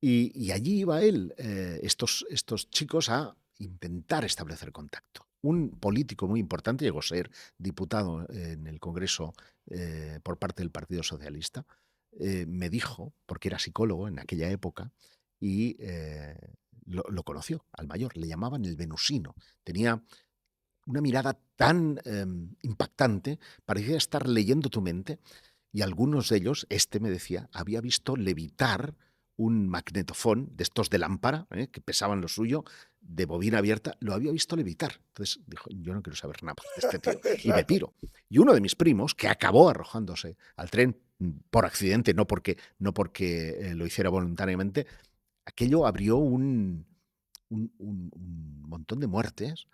Y allí iba él, estos chicos, a intentar establecer contacto. Un político muy importante, llegó a ser diputado en el Congreso por parte del Partido Socialista, me dijo, porque era psicólogo en aquella época, y lo conoció al mayor, le llamaban el venusino. Tenía una mirada tan impactante, parecía estar leyendo tu mente, y algunos de ellos, me decía, había visto levitar un magnetofón de estos de lámpara, que pesaban lo suyo, de bobina abierta, lo había visto levitar. Entonces dijo, yo no quiero saber nada de este tío, y me Claro. piro. Y uno de mis primos, que acabó arrojándose al tren por accidente, no porque lo hiciera voluntariamente, aquello abrió un montón de muertes,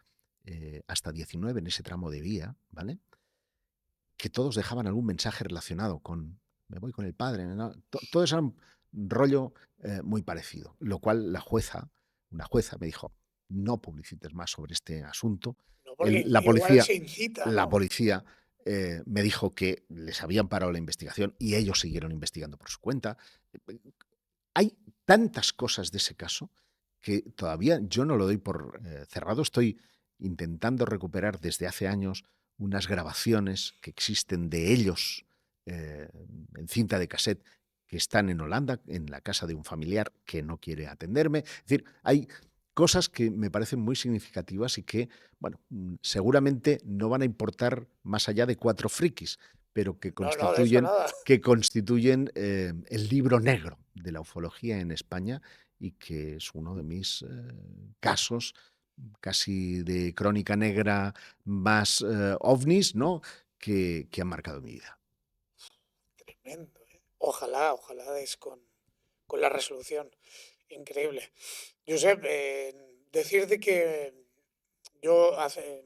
hasta 19 en ese tramo de vía, ¿vale? Que todos dejaban algún mensaje relacionado con me voy con el padre, ¿no? Todo eso era un rollo muy parecido, lo cual una jueza me dijo, no publicites más sobre este asunto. No, porque igual se incita, La ¿no? policía me dijo que les habían parado la investigación y ellos siguieron investigando por su cuenta. Hay tantas cosas de ese caso que todavía yo no lo doy por cerrado. Estoy intentando recuperar desde hace años unas grabaciones que existen de ellos en cinta de cassette que están en Holanda, en la casa de un familiar que no quiere atenderme. Es decir, hay cosas que me parecen muy significativas y que, bueno, seguramente no van a importar más allá de 4 frikis, pero No, no, de eso nada. que constituyen el libro negro de la ufología en España y que es uno de mis casos casi de crónica negra más ovnis, ¿no? Que han marcado mi vida. Tremendo, ¿eh? Ojalá des con la resolución. Increíble. Josep, decirte que yo hace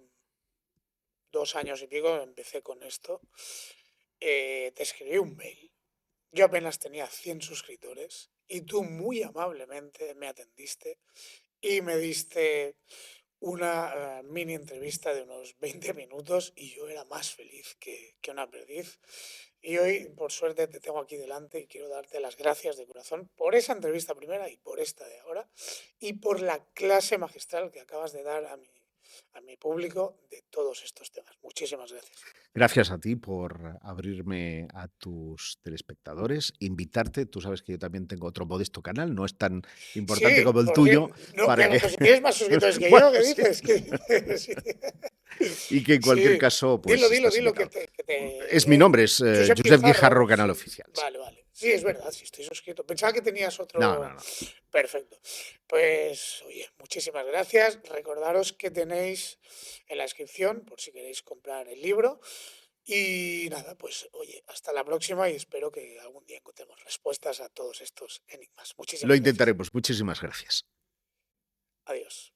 2 años y pico empecé con esto. Te escribí un mail. Yo apenas tenía 100 suscriptores y tú muy amablemente me atendiste y me diste una mini entrevista de unos 20 minutos y yo era más feliz que una perdiz. Y hoy, por suerte, te tengo aquí delante y quiero darte las gracias de corazón por esa entrevista primera y por esta de ahora y por la clase magistral que acabas de dar a mi público de todos estos temas. Muchísimas gracias. Gracias a ti por abrirme a tus telespectadores, invitarte. Tú sabes que yo también tengo otro modesto canal, no es tan importante Sí, como el por tuyo, cierto, no, para que... pero si tienes más suscriptores que Bueno, yo, ¿qué sí. dices? Sí. Y que en cualquier Sí, caso, pues estás dilo invitado. que Es mi te nombre, es Josep Josep Guijarro. Guijarro, canal oficial. Sí. Vale, vale. Sí, es verdad, sí estoy suscrito. Pensaba que tenías No, otro. no, no. Perfecto. Pues, oye, muchísimas gracias. Recordaros que tenéis en la descripción, por si queréis comprar el libro. Y nada, pues, oye, hasta la próxima y espero que algún día encontremos respuestas a todos estos enigmas. Lo Muchísimas gracias. intentaremos. Muchísimas gracias. Adiós.